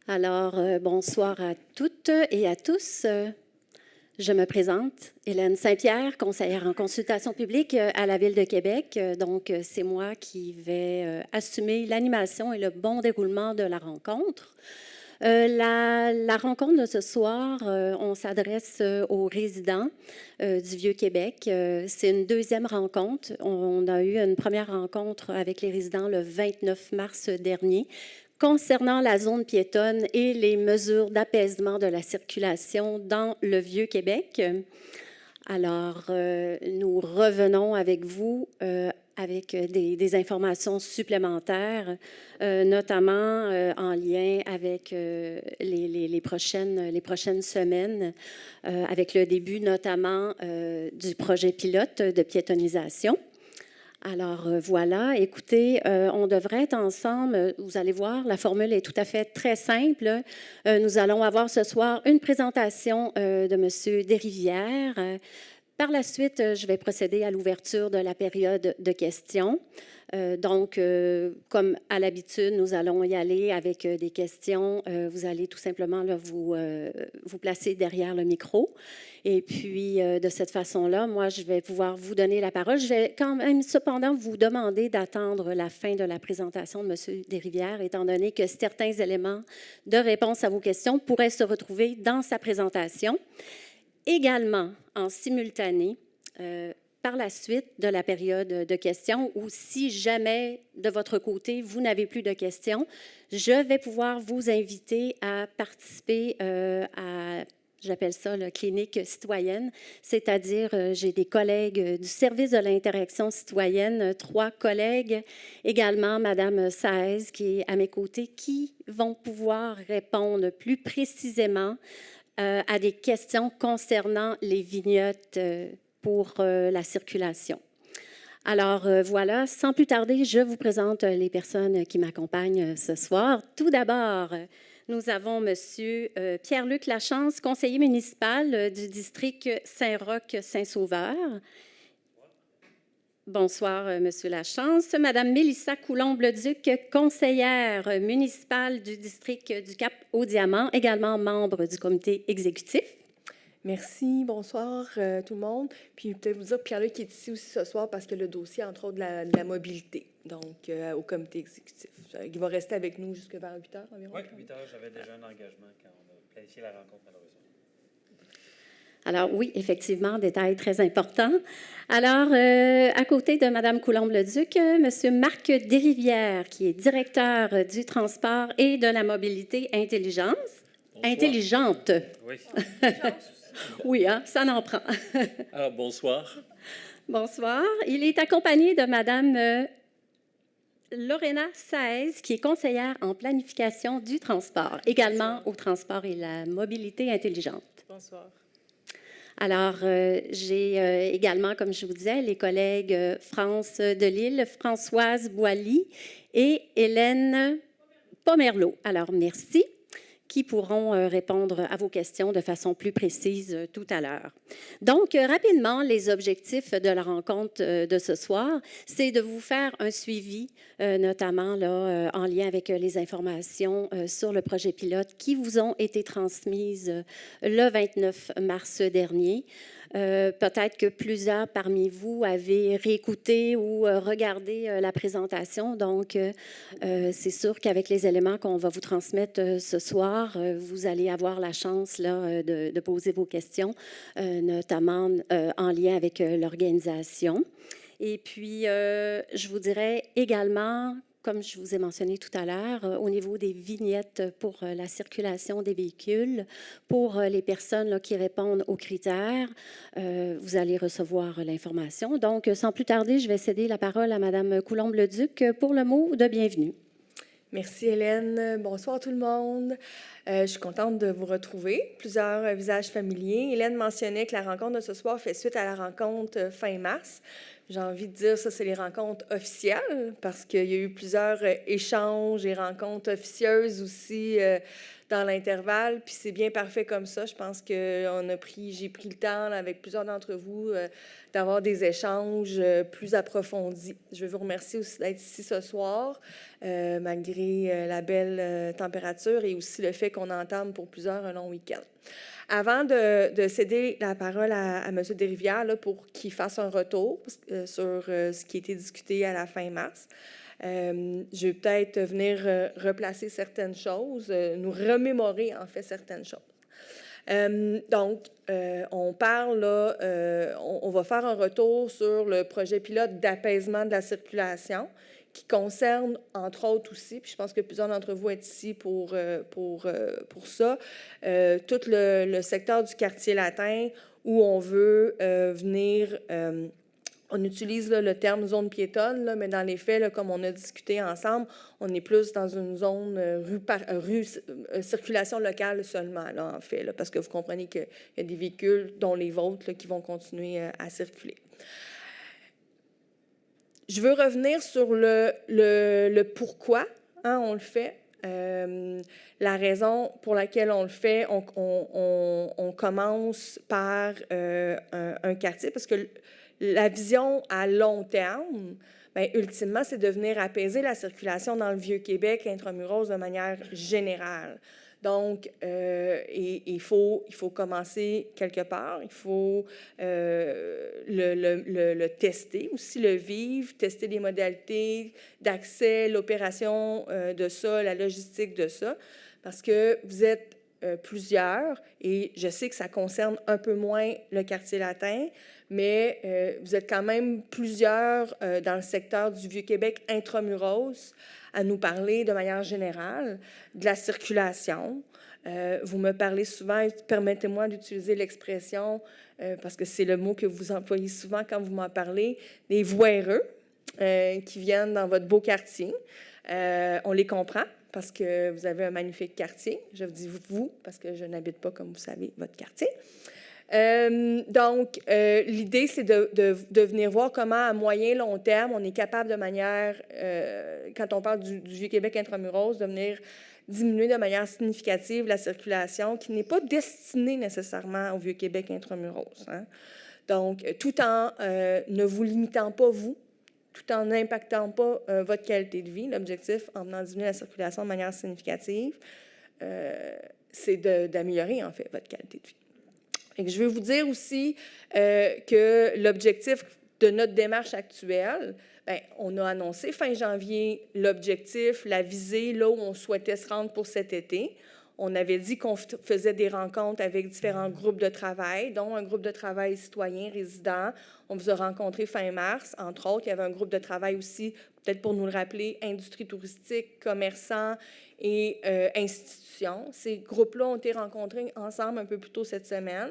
Alors, bonsoir à toutes et à tous. Je me présente, Hélène Saint-Pierre, conseillère en consultation publique à la Ville de Québec. Donc, c'est moi qui vais assumer l'animation et le bon déroulement de la rencontre. La rencontre de ce soir, on s'adresse aux résidents du Vieux-Québec. C'est une deuxième rencontre. On a eu une première rencontre avec les résidents le 29 mars dernier concernant la zone piétonne et les mesures d'apaisement de la circulation dans le Vieux-Québec. Alors, nous revenons avec vous avec des informations supplémentaires, notamment en lien avec les prochaines semaines, avec le début notamment du projet pilote de piétonisation. Alors voilà, écoutez, on devrait être ensemble. Vous allez voir, la formule est tout à fait très simple. Nous allons avoir ce soir une présentation de M. Desrivières. Par la suite, je vais procéder à l'ouverture de la période de questions. Donc, comme à l'habitude, nous allons y aller avec des questions. Vous allez tout simplement là, vous placer derrière le micro. Et puis, de cette façon-là, moi, je vais pouvoir vous donner la parole. Je vais quand même cependant vous demander d'attendre la fin de la présentation de M. Desrivières, étant donné que certains éléments de réponse à vos questions pourraient se retrouver dans sa présentation. Également, en simultané, par la suite de la période de questions, ou si jamais de votre côté, vous n'avez plus de questions, je vais pouvoir vous inviter à participer à, j'appelle ça la clinique citoyenne, c'est-à-dire j'ai des collègues du service de l'interaction citoyenne, 3 collègues, également Madame Saez qui est à mes côtés, qui vont pouvoir répondre plus précisément à des questions concernant les vignettes pour la circulation. Alors voilà, sans plus tarder, je vous présente les personnes qui m'accompagnent ce soir. Tout d'abord, nous avons M. Pierre-Luc Lachance, conseiller municipal du district Saint-Roch-Saint-Sauveur. Bonsoir, M. Lachance. Madame Mélissa Coulombe-Leduc, conseillère municipale du district du Cap-aux-Diamants, également membre du comité exécutif. Merci, bonsoir tout le monde. Puis peut-être vous dire, Pierre-Luc est ici aussi ce soir parce que le dossier, entre autres, de la mobilité, donc au comité exécutif. Il va rester avec nous jusqu'à vers 8 heures environ. Oui, 8 heures, j'avais déjà un engagement quand on a planifié la rencontre, malheureusement. Alors oui, effectivement, détail très important. Alors, à côté de Mme Coulombe-Leduc, M. Marc Desrivières, qui est directeur du transport et de la mobilité intelligente. Oui. Oui, hein, ça n'en prend. Alors, bonsoir. Bonsoir. Il est accompagné de Mme Lorena Saez, qui est conseillère en planification du transport, également au transport et la mobilité intelligente. Bonsoir. Alors, j'ai également, comme je vous disais, les collègues France Delisle, Françoise Boilly et Hélène Pomerleau. Alors, merci, qui pourront répondre à vos questions de façon plus précise tout à l'heure. Donc, rapidement, les objectifs de la rencontre de ce soir, c'est de vous faire un suivi, notamment là, en lien avec les informations sur le projet pilote qui vous ont été transmises le 29 mars dernier. Peut-être que plusieurs parmi vous avez réécouté ou regardé la présentation. Donc, c'est sûr qu'avec les éléments qu'on va vous transmettre ce soir, vous allez avoir la chance là, de poser vos questions, notamment en lien avec l'organisation. Et puis, je vous dirais également, comme je vous ai mentionné tout à l'heure, au niveau des vignettes pour la circulation des véhicules, pour les personnes là, qui répondent aux critères, vous allez recevoir l'information. Donc, sans plus tarder, je vais céder la parole à Mme Coulombe-Leduc pour le mot de bienvenue. Merci, Hélène. Bonsoir tout le monde. Je suis contente de vous retrouver. Plusieurs visages familiers. Hélène mentionnait que la rencontre de ce soir fait suite à la rencontre fin mars. J'ai envie de dire ça, c'est les rencontres officielles parce qu'il y a eu plusieurs échanges et rencontres officieuses aussi dans l'intervalle, puis c'est bien parfait comme ça. Je pense que j'ai pris le temps, là, avec plusieurs d'entre vous, d'avoir des échanges plus approfondis. Je veux vous remercier aussi d'être ici ce soir, malgré la belle température et aussi le fait qu'on entame pour plusieurs un long week-end. Avant de céder la parole à M. Desrivières là, pour qu'il fasse un retour sur ce qui a été discuté à la fin mars, je vais peut-être venir replacer certaines choses, nous remémorer en fait certaines choses. Donc, on parle là, on va faire un retour sur le projet pilote d'apaisement de la circulation qui concerne, entre autres aussi, puis je pense que plusieurs d'entre vous êtes ici pour ça, tout le secteur du quartier latin où on veut venir... on utilise là, le terme zone piétonne, là, mais dans les faits, là, comme on a discuté ensemble, on est plus dans une zone circulation locale seulement, là, en fait, là, parce que vous comprenez qu'il y a des véhicules, dont les vôtres, là, qui vont continuer à circuler. Je veux revenir sur le pourquoi on le fait. La raison pour laquelle on le fait, on commence par un quartier, parce que la vision à long terme, bien, ultimement, c'est de venir apaiser la circulation dans le Vieux-Québec intramuros de manière générale. Donc, il faut commencer quelque part. Il faut le tester, aussi le vivre, tester les modalités d'accès, l'opération de ça, la logistique de ça, parce que vous êtes plusieurs, et je sais que ça concerne un peu moins le quartier latin, mais vous êtes quand même plusieurs dans le secteur du Vieux-Québec intramuros à nous parler de manière générale de la circulation. Vous me parlez souvent, permettez-moi d'utiliser l'expression, parce que c'est le mot que vous employez souvent quand vous m'en parlez, des voireux qui viennent dans votre beau quartier. On les comprend parce que vous avez un magnifique quartier. Je vous dis vous, parce que je n'habite pas, comme vous savez, votre quartier. Donc, l'idée, c'est de venir voir comment, à moyen long terme, on est capable de manière, quand on parle du Vieux-Québec intramuros, de venir diminuer de manière significative la circulation qui n'est pas destinée nécessairement au Vieux-Québec intramuros. Hein. Donc, tout en ne vous limitant pas, vous, tout en n'impactant pas votre qualité de vie. L'objectif, en venant diminuer la circulation de manière significative, c'est d'améliorer, en fait, votre qualité de vie. Et je veux vous dire aussi que l'objectif de notre démarche actuelle, bien, on a annoncé fin janvier l'objectif, la visée, là où on souhaitait se rendre pour cet été. On avait dit qu'on faisait des rencontres avec différents groupes de travail, dont un groupe de travail citoyen, résident. On vous a rencontré fin mars, entre autres. Il y avait un groupe de travail aussi, peut-être pour nous le rappeler, industrie touristique, commerçants et institutions. Ces groupes-là ont été rencontrés ensemble un peu plus tôt cette semaine.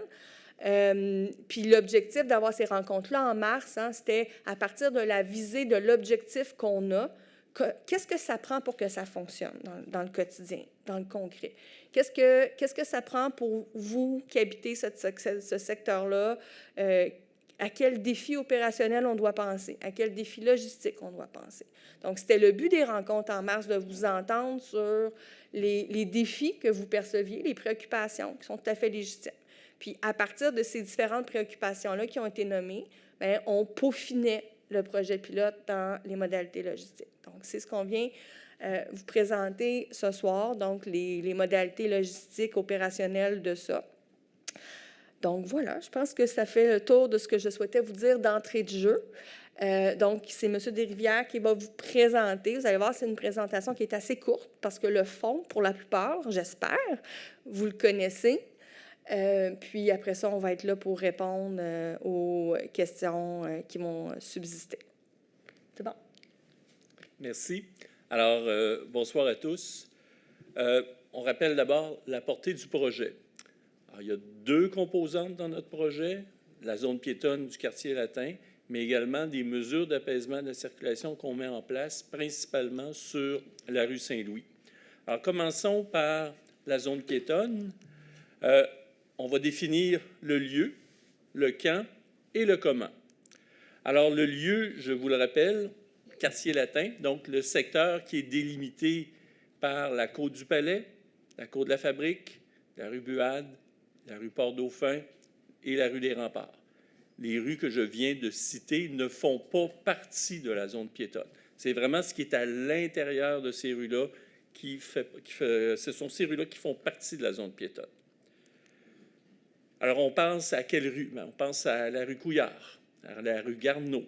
Puis l'objectif d'avoir ces rencontres-là en mars, c'était à partir de la visée de l'objectif qu'on a, qu'est-ce que ça prend pour que ça fonctionne dans le quotidien, dans le concret? Qu'est-ce que ça prend pour vous qui habitez ce secteur-là? À quel défi opérationnel on doit penser? À quel défi logistique on doit penser? Donc, c'était le but des rencontres en mars, de vous entendre sur les défis que vous perceviez, les préoccupations qui sont tout à fait légitimes. Puis, à partir de ces différentes préoccupations-là qui ont été nommées, bien, on peaufinait le projet pilote dans les modalités logistiques. Donc, c'est ce qu'on vient vous présenter ce soir, donc les modalités logistiques opérationnelles de ça. Donc, voilà, je pense que ça fait le tour de ce que je souhaitais vous dire d'entrée de jeu. Donc, c'est M. Desrivières qui va vous présenter. Vous allez voir, c'est une présentation qui est assez courte parce que le fond, pour la plupart, j'espère, vous le connaissez. Puis après ça, on va être là pour répondre aux questions qui vont subsister. C'est bon? Merci. Alors, bonsoir à tous. On rappelle d'abord la portée du projet. Alors, il y a 2 composantes dans notre projet, la zone piétonne du quartier latin, mais également des mesures d'apaisement de la circulation qu'on met en place, principalement sur la rue Saint-Louis. Alors, commençons par la zone piétonne. On va définir le lieu, le quand et le comment. Alors, le lieu, je vous le rappelle, quartier latin, donc le secteur qui est délimité par la Côte du Palais, la Cour de la Fabrique, la rue Buade, la rue Port-Dauphin et la rue des Remparts. Les rues que je viens de citer ne font pas partie de la zone piétonne. C'est vraiment ce qui est à l'intérieur de ces rues-là ce sont ces rues-là qui font partie de la zone piétonne. Alors, on pense à quelle rue? On pense à la rue Couillard, à la rue Garneau,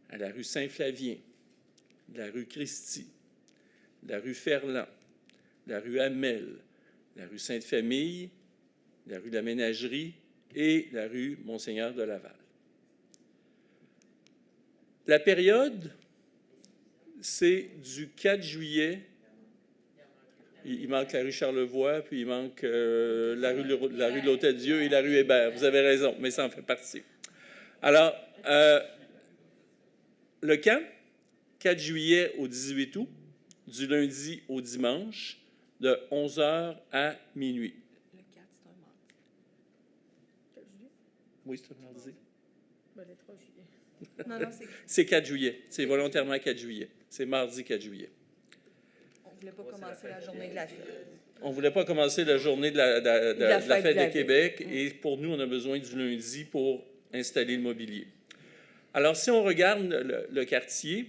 à la rue Saint-Flavien, la rue Christie, la rue Ferland, la rue Hamel, la rue Sainte-Famille, la rue de la Ménagerie et la rue Monseigneur de Laval. La période, c'est du 4 juillet. Il manque la rue Charlevoix, puis il manque la rue de l'Hôtel-Dieu et la rue Hébert. Vous avez raison, mais ça en fait partie. Alors, le camp, 4 juillet au 18 août, du lundi au dimanche, de 11h à minuit. Le 4, c'est un mardi. 4 juillet? Oui, c'est un mardi. Ben, le 3 juillet. Non, non, c'est... C'est 4 juillet. C'est volontairement 4 juillet. C'est mardi 4 juillet. On ne voulait pas commencer la journée de la fête. On ne voulait pas commencer la journée de la fête de Québec, et pour nous, on a besoin du lundi pour installer le mobilier. Alors, si on regarde le quartier,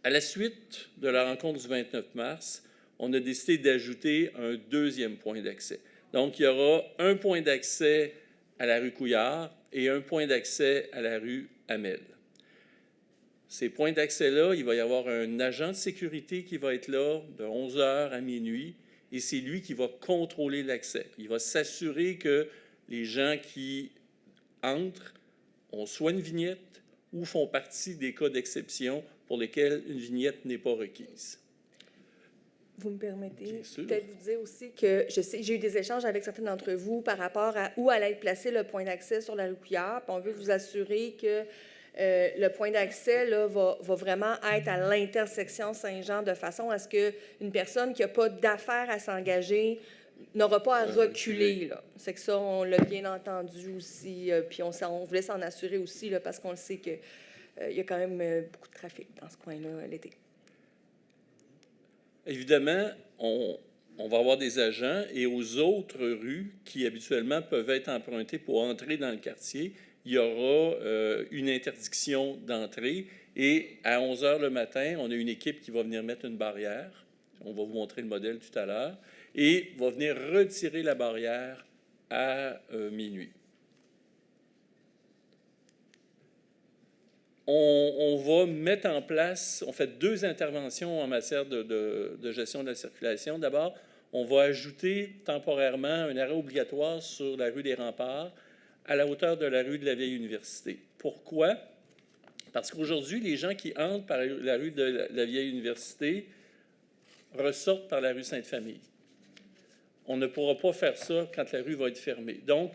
à la suite de la rencontre du 29 mars, on a décidé d'ajouter un deuxième point d'accès. Donc, il y aura un point d'accès à la rue Couillard et un point d'accès à la rue Hamel. Ces points d'accès-là, il va y avoir un agent de sécurité qui va être là de 11h à minuit, et c'est lui qui va contrôler l'accès. Il va s'assurer que les gens qui entrent ont soit une vignette ou font partie des cas d'exception pour lesquels une vignette n'est pas requise. Vous me permettez Bien sûr. peut-être vous dire aussi que j'ai eu des échanges avec certains d'entre vous par rapport à où allait être placé le point d'accès sur la rue Couillard. Puis on veut vous assurer que le point d'accès là, va vraiment être à l'intersection Saint-Jean de façon à ce qu'une personne qui n'a pas d'affaires à s'engager n'aura pas à reculer. Là. C'est que ça, on l'a bien entendu aussi. Puis on voulait s'en assurer aussi là, parce qu'on le sait qu'il y a quand même beaucoup de trafic dans ce coin-là l'été. Évidemment, on va avoir des agents, et aux autres rues qui habituellement peuvent être empruntées pour entrer dans le quartier, il y aura une interdiction d'entrée, et à 11h le matin, on a une équipe qui va venir mettre une barrière. On va vous montrer le modèle tout à l'heure, et va venir retirer la barrière à minuit. On va mettre en place, on fait 2 interventions en matière de gestion de la circulation. D'abord, on va ajouter temporairement un arrêt obligatoire sur la rue des Remparts à la hauteur de la rue de la Vieille Université. Pourquoi? Parce qu'aujourd'hui, les gens qui entrent par la rue de la Vieille Université ressortent par la rue Sainte-Famille. On ne pourra pas faire ça quand la rue va être fermée. Donc,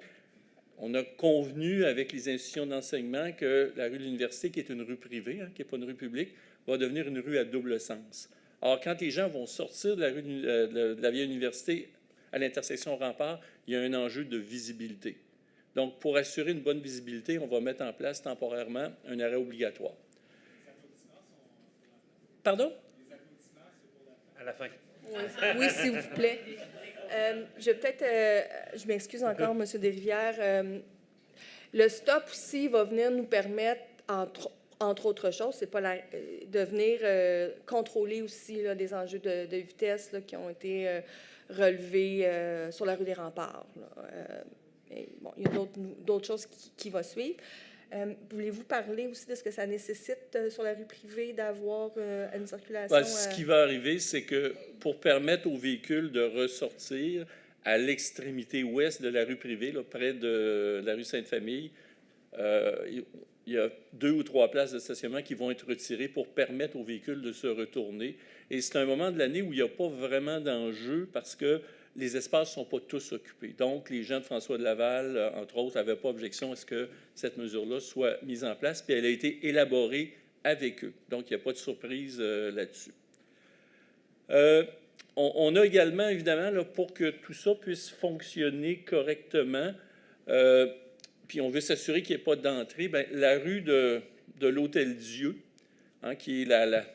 on a convenu avec les institutions d'enseignement que la rue de l'Université, qui est une rue privée, qui n'est pas une rue publique, va devenir une rue à double sens. Or, quand les gens vont sortir de la rue de la Vieille Université à l'intersection Rempart, il y a un enjeu de visibilité. Donc, pour assurer une bonne visibilité, on va mettre en place temporairement un arrêt obligatoire. Pardon? À la fin. Oui, s'il vous plaît. Je m'excuse encore, M. Desrivières. Le stop aussi va venir nous permettre, entre autres choses, c'est pas de venir contrôler aussi là, des enjeux de vitesse là, qui ont été relevés sur la rue des Remparts. Bon, il y a d'autres choses qui vont suivre. Voulez-vous parler aussi de ce que ça nécessite sur la rue privée d'avoir une circulation? Ben, ce qui va arriver, c'est que pour permettre aux véhicules de ressortir à l'extrémité ouest de la rue privée, là, près de la rue Sainte-Famille, il y a 2 ou 3 places de stationnement qui vont être retirées pour permettre aux véhicules de se retourner. Et c'est un moment de l'année où il n'y a pas vraiment d'enjeu parce que les espaces ne sont pas tous occupés. Donc, les gens de François de Laval, entre autres, n'avaient pas objection à ce que cette mesure-là soit mise en place, puis elle a été élaborée avec eux. Donc, il n'y a pas de surprise là-dessus. On a également, évidemment, là, pour que tout ça puisse fonctionner correctement, puis on veut s'assurer qu'il n'y ait pas d'entrée, bien, la rue de l'Hôtel-Dieu, qui est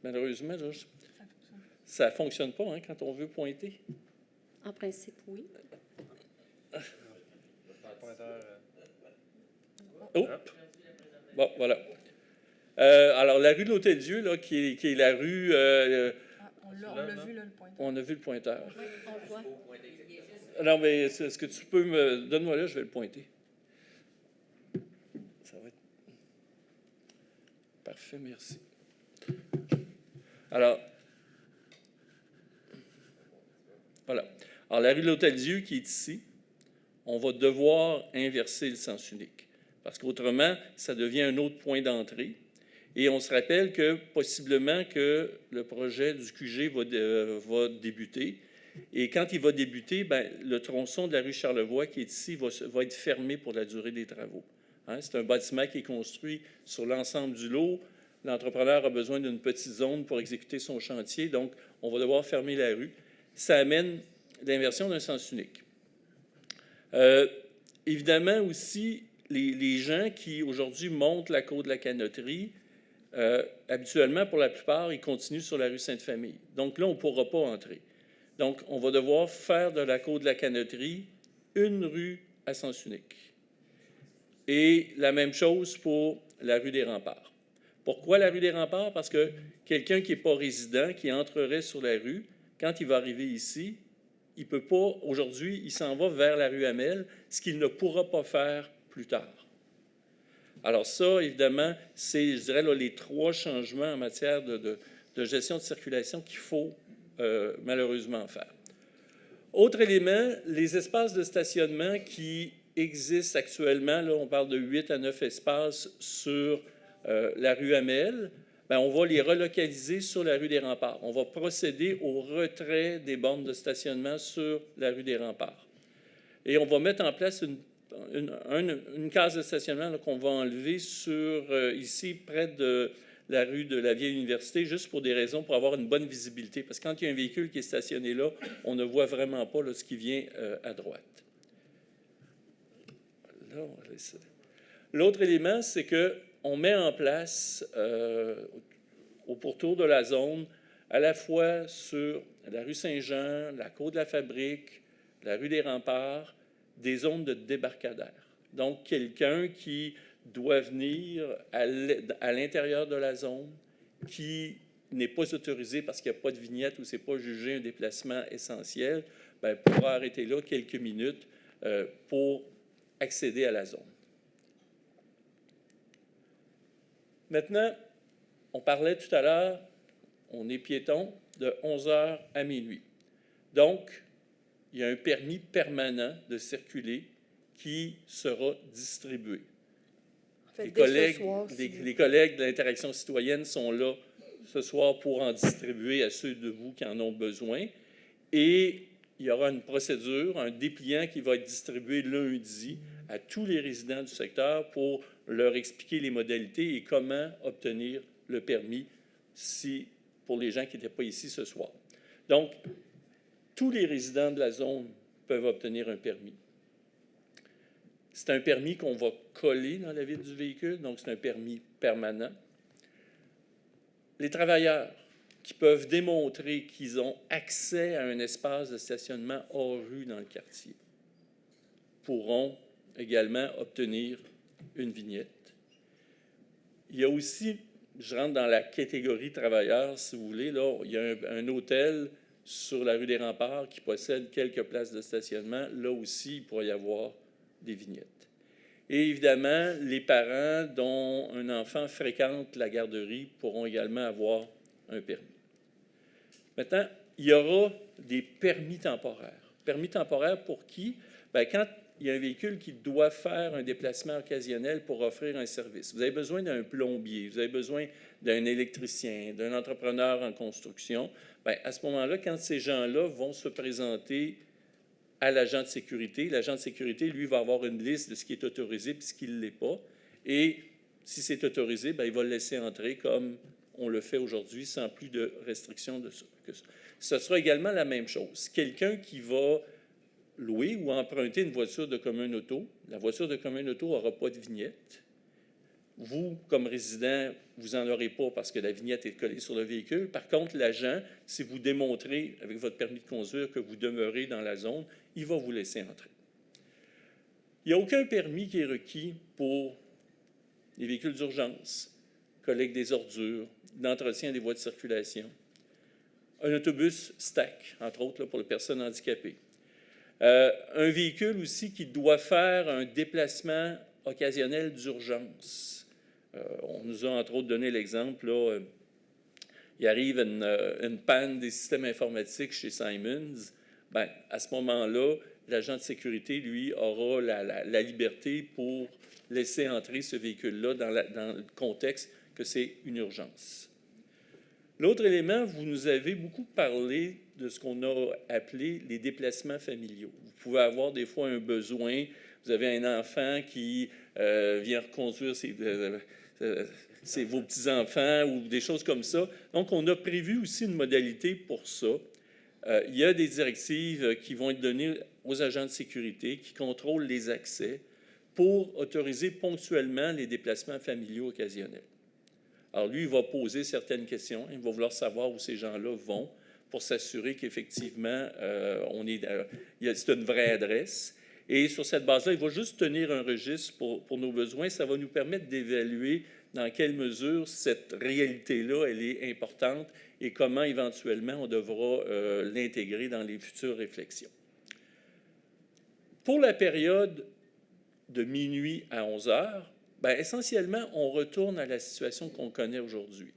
malheureusement, là, Ça ne fonctionne pas hein, quand on veut pointer. En principe, oui. Oh! Bon, voilà. Alors, la rue de l'Hôtel-Dieu, là, qui est la rue... On l'a vu, là, le pointeur. on a vu le pointeur. Oui, on le voit. Non, mais est-ce que tu peux me... Donne-moi là, je vais le pointer. Ça va être... Parfait, merci. Alors, voilà. Alors, la rue de l'Hôtel-Dieu qui est ici, on va devoir inverser le sens unique. Parce qu'autrement, ça devient un autre point d'entrée. Et on se rappelle que possiblement que le projet du QG va débuter. Et quand il va débuter, bien, le tronçon de la rue Charlevoix qui est ici va être fermé pour la durée des travaux. Hein, c'est un bâtiment qui est construit sur l'ensemble du lot. L'entrepreneur a besoin d'une petite zone pour exécuter son chantier, donc on va devoir fermer la rue. Ça amène l'inversion d'un sens unique. Évidemment aussi, les gens qui aujourd'hui montent la côte de la Canoterie, habituellement, pour la plupart, ils continuent sur la rue Sainte-Famille. Donc là, on ne pourra pas entrer. Donc, on va devoir faire de la côte de la Canoterie une rue à sens unique. Et la même chose pour la rue des Remparts. Pourquoi la rue des Remparts? Parce que quelqu'un qui n'est pas résident, qui entrerait sur la rue, quand il va arriver ici, il ne peut pas, aujourd'hui, il s'en va vers la rue Hamel, ce qu'il ne pourra pas faire plus tard. Alors ça, évidemment, c'est, je dirais, là, les 3 changements en matière de gestion de circulation qu'il faut malheureusement faire. Autre élément, les espaces de stationnement qui existent actuellement, là, on parle de 8 à 9 espaces sur la rue Hamel, bien, on va les relocaliser sur la rue des Remparts. On va procéder au retrait des bornes de stationnement sur la rue des Remparts. Et on va mettre en place une case de stationnement qu'on va enlever ici, près de la rue de la Vieille Université, juste pour des raisons, pour avoir une bonne visibilité. Parce que quand il y a un véhicule qui est stationné là, on ne voit vraiment pas là, ce qui vient à droite. Là, on va laisser. L'autre élément, c'est qu'on met en place, au pourtour de la zone, à la fois sur la rue Saint-Jean, la Côte de la Fabrique, la rue des Remparts, des zones de débarcadère. Donc, quelqu'un qui doit venir à l'intérieur de la zone, qui n'est pas autorisé parce qu'il n'y a pas de vignette ou ce n'est pas jugé un déplacement essentiel, bien, pourra arrêter là quelques minutes pour accéder à la zone. Maintenant, on parlait tout à l'heure, on est piéton de 11h à minuit. Donc, il y a un permis permanent de circuler qui sera distribué. En fait, les collègues de l'interaction citoyenne sont là ce soir pour en distribuer à ceux de vous qui en ont besoin. Et il y aura une procédure, un dépliant qui va être distribué lundi à tous les résidents du secteur pour leur expliquer les modalités et comment obtenir le permis pour les gens qui n'étaient pas ici ce soir. Donc, tous les résidents de la zone peuvent obtenir un permis. C'est un permis qu'on va coller dans la vitre du véhicule, donc c'est un permis permanent. Les travailleurs qui peuvent démontrer qu'ils ont accès à un espace de stationnement hors rue dans le quartier pourront également obtenir une vignette. Il y a aussi, je rentre dans la catégorie travailleurs, si vous voulez, là, il y a un hôtel sur la rue des Remparts qui possède quelques places de stationnement. Là aussi, il pourrait y avoir des vignettes. Et évidemment, les parents dont un enfant fréquente la garderie pourront également avoir un permis. Maintenant, il y aura des permis temporaires. Permis temporaires pour qui? Bien, quand il y a un véhicule qui doit faire un déplacement occasionnel pour offrir un service. Vous avez besoin d'un plombier, vous avez besoin d'un électricien, d'un entrepreneur en construction. Bien, à ce moment-là, quand ces gens-là vont se présenter à l'agent de sécurité, l'agent de sécurité, lui, va avoir une liste de ce qui est autorisé et ce qui ne l'est pas. Et si c'est autorisé, bien, il va le laisser entrer comme on le fait aujourd'hui, sans plus de restrictions de ça. Ce sera également la même chose. Quelqu'un qui va louer ou emprunter une voiture de commun auto, la voiture de commun auto n'aura pas de vignette. vous, comme résident, vous n'en aurez pas parce que la vignette est collée sur le véhicule. Par contre, l'agent, si vous démontrez avec votre permis de conduire que vous demeurez dans la zone, il va vous laisser entrer. Il n'y a aucun permis qui est requis pour les véhicules d'urgence, collecte des ordures, d'entretien des voies de circulation. Un autobus stack, entre autres, là, pour les personnes handicapées. Un véhicule aussi qui doit faire un déplacement occasionnel d'urgence. On nous a, entre autres, donné l'exemple, là, il arrive une panne des systèmes informatiques chez Simons. Bien, à ce moment-là, l'agent de sécurité, lui, aura la liberté pour laisser entrer ce véhicule-là dans le contexte que c'est une urgence. L'autre élément, vous nous avez beaucoup parlé de ce qu'on a appelé les déplacements familiaux. Vous pouvez avoir des fois un besoin, vous avez un enfant qui vient reconduire vos petits-enfants ou des choses comme ça. Donc, on a prévu aussi une modalité pour ça. Il y a des directives qui vont être données aux agents de sécurité qui contrôlent les accès pour autoriser ponctuellement les déplacements familiaux occasionnels. Alors, lui, il va poser certaines questions. Il va vouloir savoir où ces gens-là vont pour s'assurer qu'effectivement, c'est une vraie adresse. Et sur cette base-là, il va juste tenir un registre pour nos besoins. Ça va nous permettre d'évaluer dans quelle mesure cette réalité-là, elle est importante et comment, éventuellement, on devra l'intégrer dans les futures réflexions. Pour la période de minuit à 11 heures, bien, essentiellement, on retourne à la situation qu'on connaît aujourd'hui.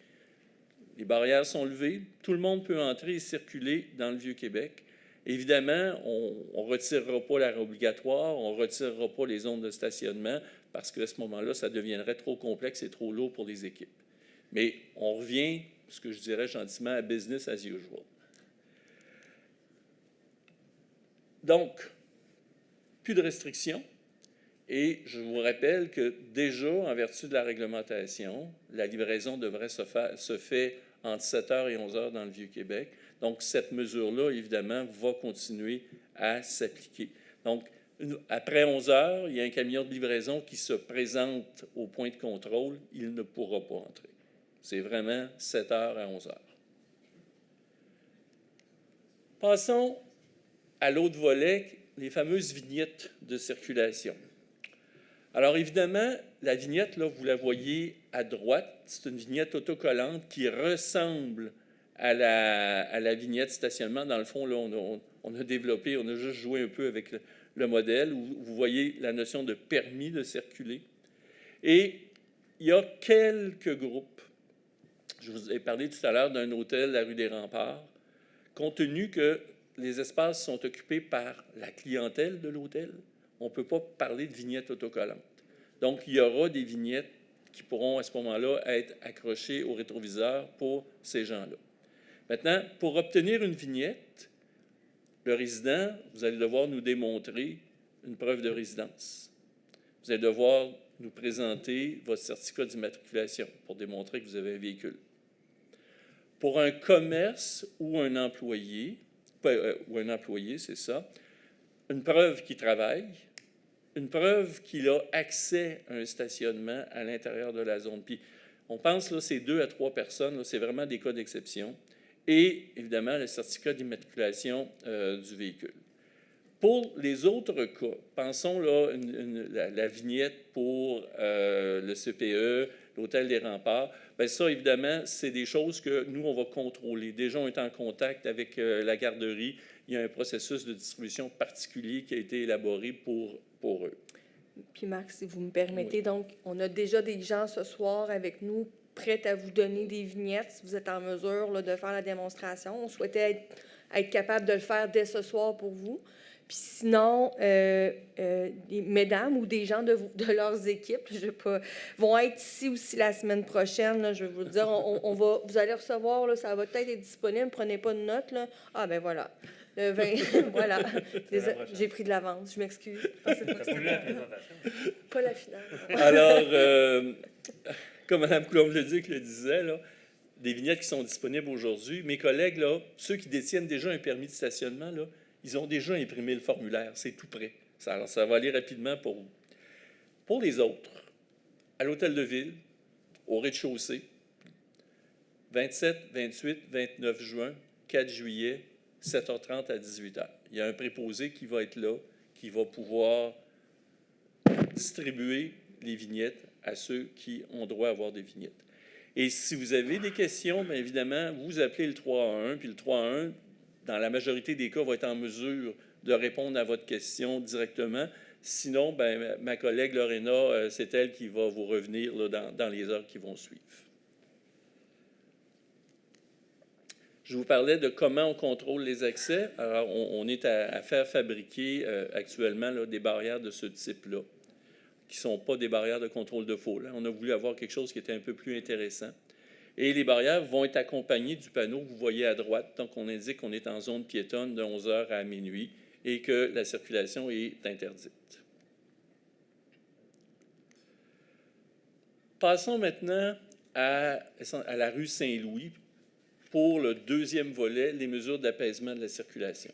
Les barrières sont levées, tout le monde peut entrer et circuler dans le Vieux-Québec. Évidemment, on ne retirera pas l'arrêt obligatoire, on ne retirera pas les zones de stationnement, parce qu'à ce moment-là, ça deviendrait trop complexe et trop lourd pour les équipes. Mais on revient, ce que je dirais gentiment, à business as usual. Donc, plus de restrictions. Et je vous rappelle que déjà, en vertu de la réglementation, la livraison devrait se faire entre 7 h et 11 h dans le Vieux-Québec. Donc, cette mesure-là, évidemment, va continuer à s'appliquer. Donc, après 11 h, il y a un camion de livraison qui se présente au point de contrôle, il ne pourra pas entrer. C'est vraiment 7 h à 11 h. Passons à l'autre volet, les fameuses vignettes de circulation. Alors, évidemment, la vignette, là, vous la voyez à droite, c'est une vignette autocollante qui ressemble à la vignette stationnement. Dans le fond, là, on a développé, on a juste joué un peu avec le modèle, où vous voyez la notion de permis de circuler. Et il y a quelques groupes. Je vous ai parlé tout à l'heure d'un hôtel à la rue des Remparts. Compte tenu que les espaces sont occupés par la clientèle de l'hôtel, on ne peut pas parler de vignettes autocollantes. Donc, il y aura des vignettes qui pourront, à ce moment-là, être accrochées au rétroviseur pour ces gens-là. Maintenant, pour obtenir une vignette, le résident, vous allez devoir nous démontrer une preuve de résidence. Vous allez devoir nous présenter votre certificat d'immatriculation pour démontrer que vous avez un véhicule. Pour un commerce ou un employé, c'est ça, une preuve qu'il travaille, une preuve qu'il a accès à un stationnement à l'intérieur de la zone. Puis, on pense, là, c'est 2 à 3 personnes, là, c'est vraiment des cas d'exception. Et, évidemment, le certificat d'immatriculation du véhicule. Pour les autres cas, pensons là, la vignette pour le CPE, l'Hôtel des Remparts, bien ça, évidemment, c'est des choses que nous, on va contrôler. Déjà, on est en contact avec la garderie. Il y a un processus de distribution particulier qui a été élaboré pour eux. Puis Marc, si vous me permettez, Oui. donc, on a déjà des gens ce soir avec nous prêts à vous donner des vignettes si vous êtes en mesure là, de faire la démonstration. On souhaitait être capable de le faire dès ce soir pour vous. Puis sinon, des mesdames ou des gens de leurs équipes, vont être ici aussi la semaine prochaine. Là, je vais vous le dire, vous allez recevoir, là, ça va peut-être être disponible, prenez pas de notes. Là. Ah ben voilà. Le 20, voilà. J'ai pris de l'avance, je m'excuse. Je pensais pas que c'était la présentation. pas la finale. Alors, comme Mme Coulombe-Leduc le disait, là, des vignettes qui sont disponibles aujourd'hui, mes collègues, là, ceux qui détiennent déjà un permis de stationnement, là, ils ont déjà imprimé le formulaire, c'est tout prêt. Alors, ça va aller rapidement pour vous. Pour les autres, à l'Hôtel de Ville, au rez-de-chaussée, 27, 28, 29 juin, 4 juillet, 7h30 à 18h. Il y a un préposé qui va être là, qui va pouvoir distribuer les vignettes à ceux qui ont droit à avoir des vignettes. Et si vous avez des questions, bien évidemment, vous appelez le 311, puis le 311, dans la majorité des cas, va être en mesure de répondre à votre question directement. Sinon, bien, ma collègue Lorena, c'est elle qui va vous revenir là, dans les heures qui vont suivre. Je vous parlais de comment on contrôle les accès. Alors, on est à faire fabriquer actuellement là, des barrières de ce type-là, qui ne sont pas des barrières de contrôle de foule. On a voulu avoir quelque chose qui était un peu plus intéressant. Et les barrières vont être accompagnées du panneau que vous voyez à droite. Donc, on indique qu'on est en zone piétonne de 11h à minuit et que la circulation est interdite. Passons maintenant à la rue Saint-Louis pour le deuxième volet, les mesures d'apaisement de la circulation.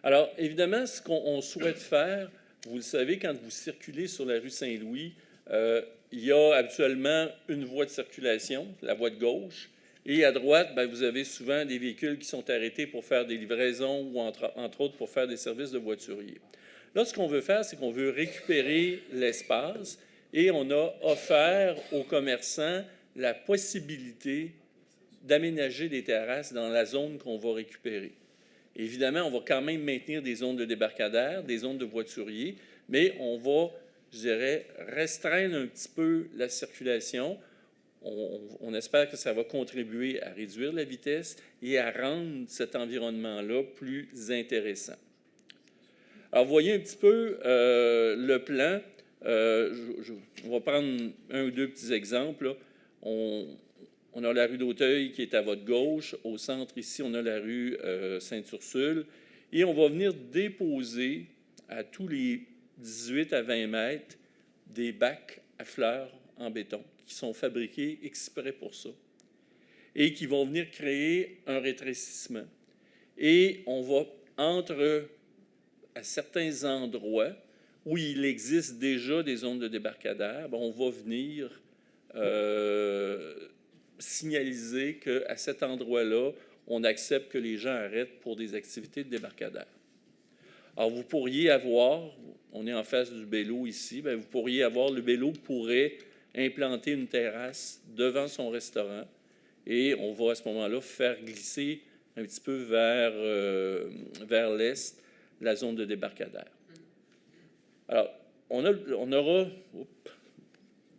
Alors, évidemment, ce qu'on souhaite faire, vous le savez, quand vous circulez sur la rue Saint-Louis, il y a habituellement une voie de circulation, la voie de gauche, et à droite, bien, vous avez souvent des véhicules qui sont arrêtés pour faire des livraisons ou entre autres pour faire des services de voiturier. Là, ce qu'on veut faire, c'est qu'on veut récupérer l'espace et on a offert aux commerçants la possibilité d'aménager des terrasses dans la zone qu'on va récupérer. Évidemment, on va quand même maintenir des zones de débarcadère, des zones de voituriers, mais on va, je dirais, restreindre un petit peu la circulation. On espère que ça va contribuer à réduire la vitesse et à rendre cet environnement-là plus intéressant. Alors, vous voyez un petit peu le plan. On va prendre un ou deux petits exemples, là. On a la rue d'Auteuil qui est à votre gauche. Au centre, ici, on a la rue Sainte-Ursule. Et on va venir déposer à tous les 18 à 20 mètres des bacs à fleurs en béton qui sont fabriqués exprès pour ça et qui vont venir créer un rétrécissement. Et on va, à certains endroits où il existe déjà des zones de débarcadère, bien, on va venir signaliser qu'à cet endroit-là, on accepte que les gens arrêtent pour des activités de débarcadère. Alors, vous pourriez avoir, on est en face du Bello ici, bien, vous pourriez avoir, le Bello pourrait implanter une terrasse devant son restaurant et on va à ce moment-là faire glisser un petit peu vers l'est la zone de débarcadère. Alors, on aura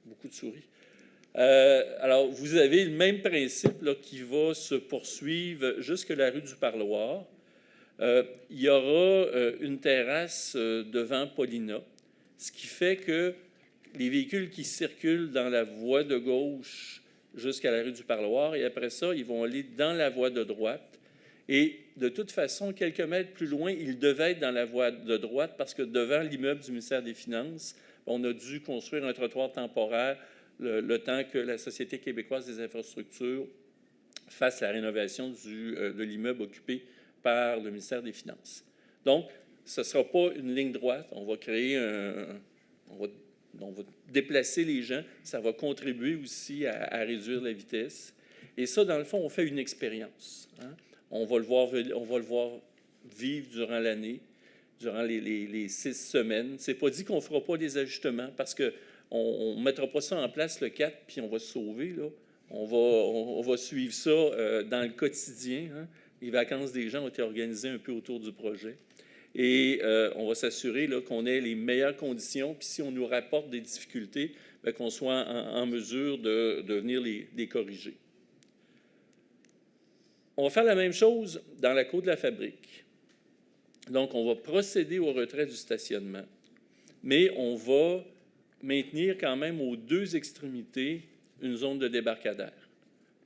beaucoup de souris. Alors, vous avez le même principe là, qui va se poursuivre jusque la rue du Parloir. Il y aura une terrasse devant Paulina, ce qui fait que les véhicules qui circulent dans la voie de gauche jusqu'à la rue du Parloir, et après ça, ils vont aller dans la voie de droite. Et de toute façon, quelques mètres plus loin, ils devaient être dans la voie de droite parce que devant l'immeuble du ministère des Finances, on a dû construire un trottoir temporaire le temps que la Société québécoise des infrastructures fasse la rénovation de l'immeuble occupé par le ministère des Finances. Donc, ce ne sera pas une ligne droite. On va créer on va déplacer les gens. Ça va contribuer aussi à réduire la vitesse. Et ça, dans le fond, on fait une expérience. Hein? On va le voir vivre durant l'année, durant les 6 semaines. Ce n'est pas dit qu'on ne fera pas des ajustements parce qu'on ne mettra pas ça en place le 4 puis on va se sauver. Là. On va suivre ça dans le quotidien. Hein? Les vacances des gens ont été organisées un peu autour du projet. Et on va s'assurer là, qu'on ait les meilleures conditions. Puis si on nous rapporte des difficultés, bien, qu'on soit en mesure de venir les corriger. On va faire la même chose dans la cour de la fabrique. Donc, on va procéder au retrait du stationnement, mais on va maintenir quand même aux 2 extrémités une zone de débarcadère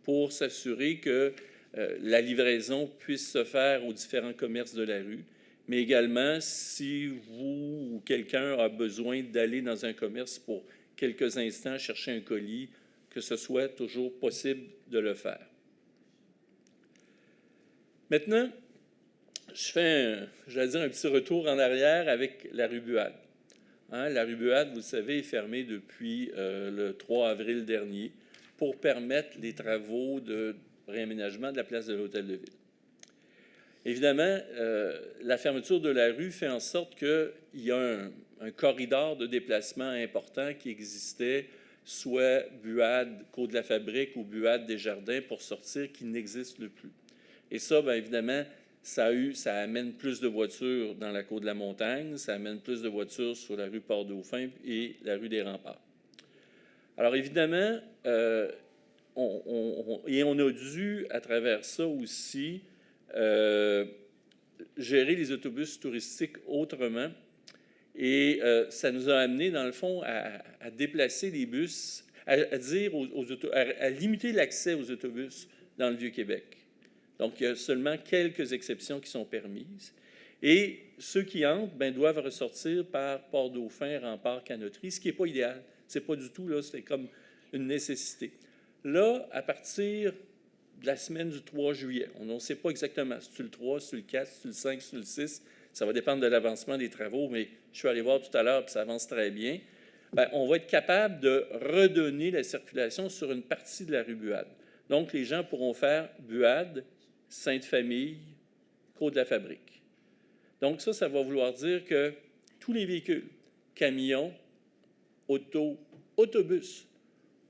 pour s'assurer que la livraison puisse se faire aux différents commerces de la rue, mais également si vous ou quelqu'un a besoin d'aller dans un commerce pour quelques instants chercher un colis, que ce soit toujours possible de le faire. Maintenant, je fais un petit retour en arrière avec la rue Buade. Hein, la rue Buade, vous le savez, est fermée depuis le 3 avril dernier pour permettre les travaux de réaménagement de la place de l'Hôtel de Ville. Évidemment, la fermeture de la rue fait en sorte qu'il y a un corridor de déplacement important qui existait, soit Buade, Côte de la Fabrique ou Buade des Jardins pour sortir, qui n'existe plus. Et ça, bien évidemment, ça amène plus de voitures dans la Côte de la Montagne, ça amène plus de voitures sur la rue Port-Dauphin et la rue des Remparts. Alors évidemment, on a dû, à travers ça aussi, gérer les autobus touristiques autrement. Et ça nous a amené, dans le fond, à déplacer les bus, à dire à limiter l'accès aux autobus dans le Vieux-Québec. Donc, il y a seulement quelques exceptions qui sont permises. Et ceux qui entrent doivent ressortir par Port-Dauphin, Rempart, Canotterie, ce qui n'est pas idéal. Ce n'est pas du tout, là, c'est comme une nécessité. Là, à partir de la semaine du 3 juillet, on ne sait pas exactement si c'est le 3, si c'est le 4, si c'est le 5, si c'est le 6, ça va dépendre de l'avancement des travaux, mais je suis allé voir tout à l'heure, puis ça avance très bien. On va être capable de redonner la circulation sur une partie de la rue Buade. Donc, les gens pourront faire Buade, Sainte-Famille, Côte de la Fabrique. Donc, ça va vouloir dire que tous les véhicules, camions, autobus,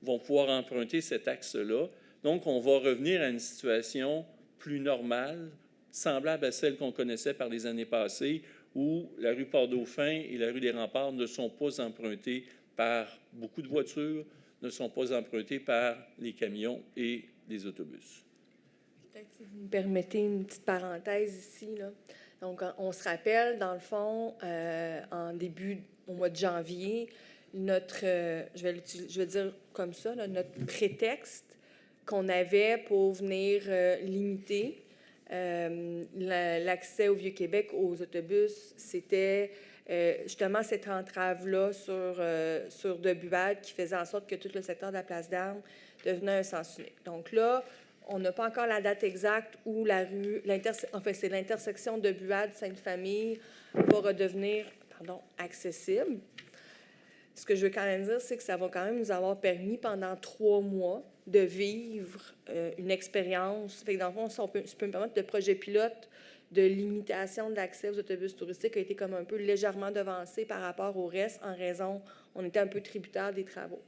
vont pouvoir emprunter cet axe-là. Donc, on va revenir à une situation plus normale, semblable à celle qu'on connaissait par les années passées, où la rue Port-Dauphin et la rue des Remparts ne sont pas empruntées par beaucoup de voitures, ne sont pas empruntées par les camions et les autobus. Peut-être si vous me permettez une petite parenthèse ici, là. Donc, on se rappelle, dans le fond, au mois de janvier, notre, je vais dire comme ça, là, notre prétexte qu'on avait pour venir limiter l'accès au Vieux-Québec aux autobus, c'était justement cette entrave-là sur de Buade qui faisait en sorte que tout le secteur de la place d'Armes devenait un sens unique. Donc là, on n'a pas encore la date exacte où c'est l'intersection de Buade, Sainte-Famille va redevenir accessible. Ce que je veux quand même dire, c'est que ça va quand même nous avoir permis pendant 3 mois de vivre une expérience. Fait que dans le fond, ça peut me permettre, le projet pilote de limitation de l'accès aux autobus touristiques a été comme un peu légèrement devancé par rapport au reste en raison, on était un peu tributaire des travaux.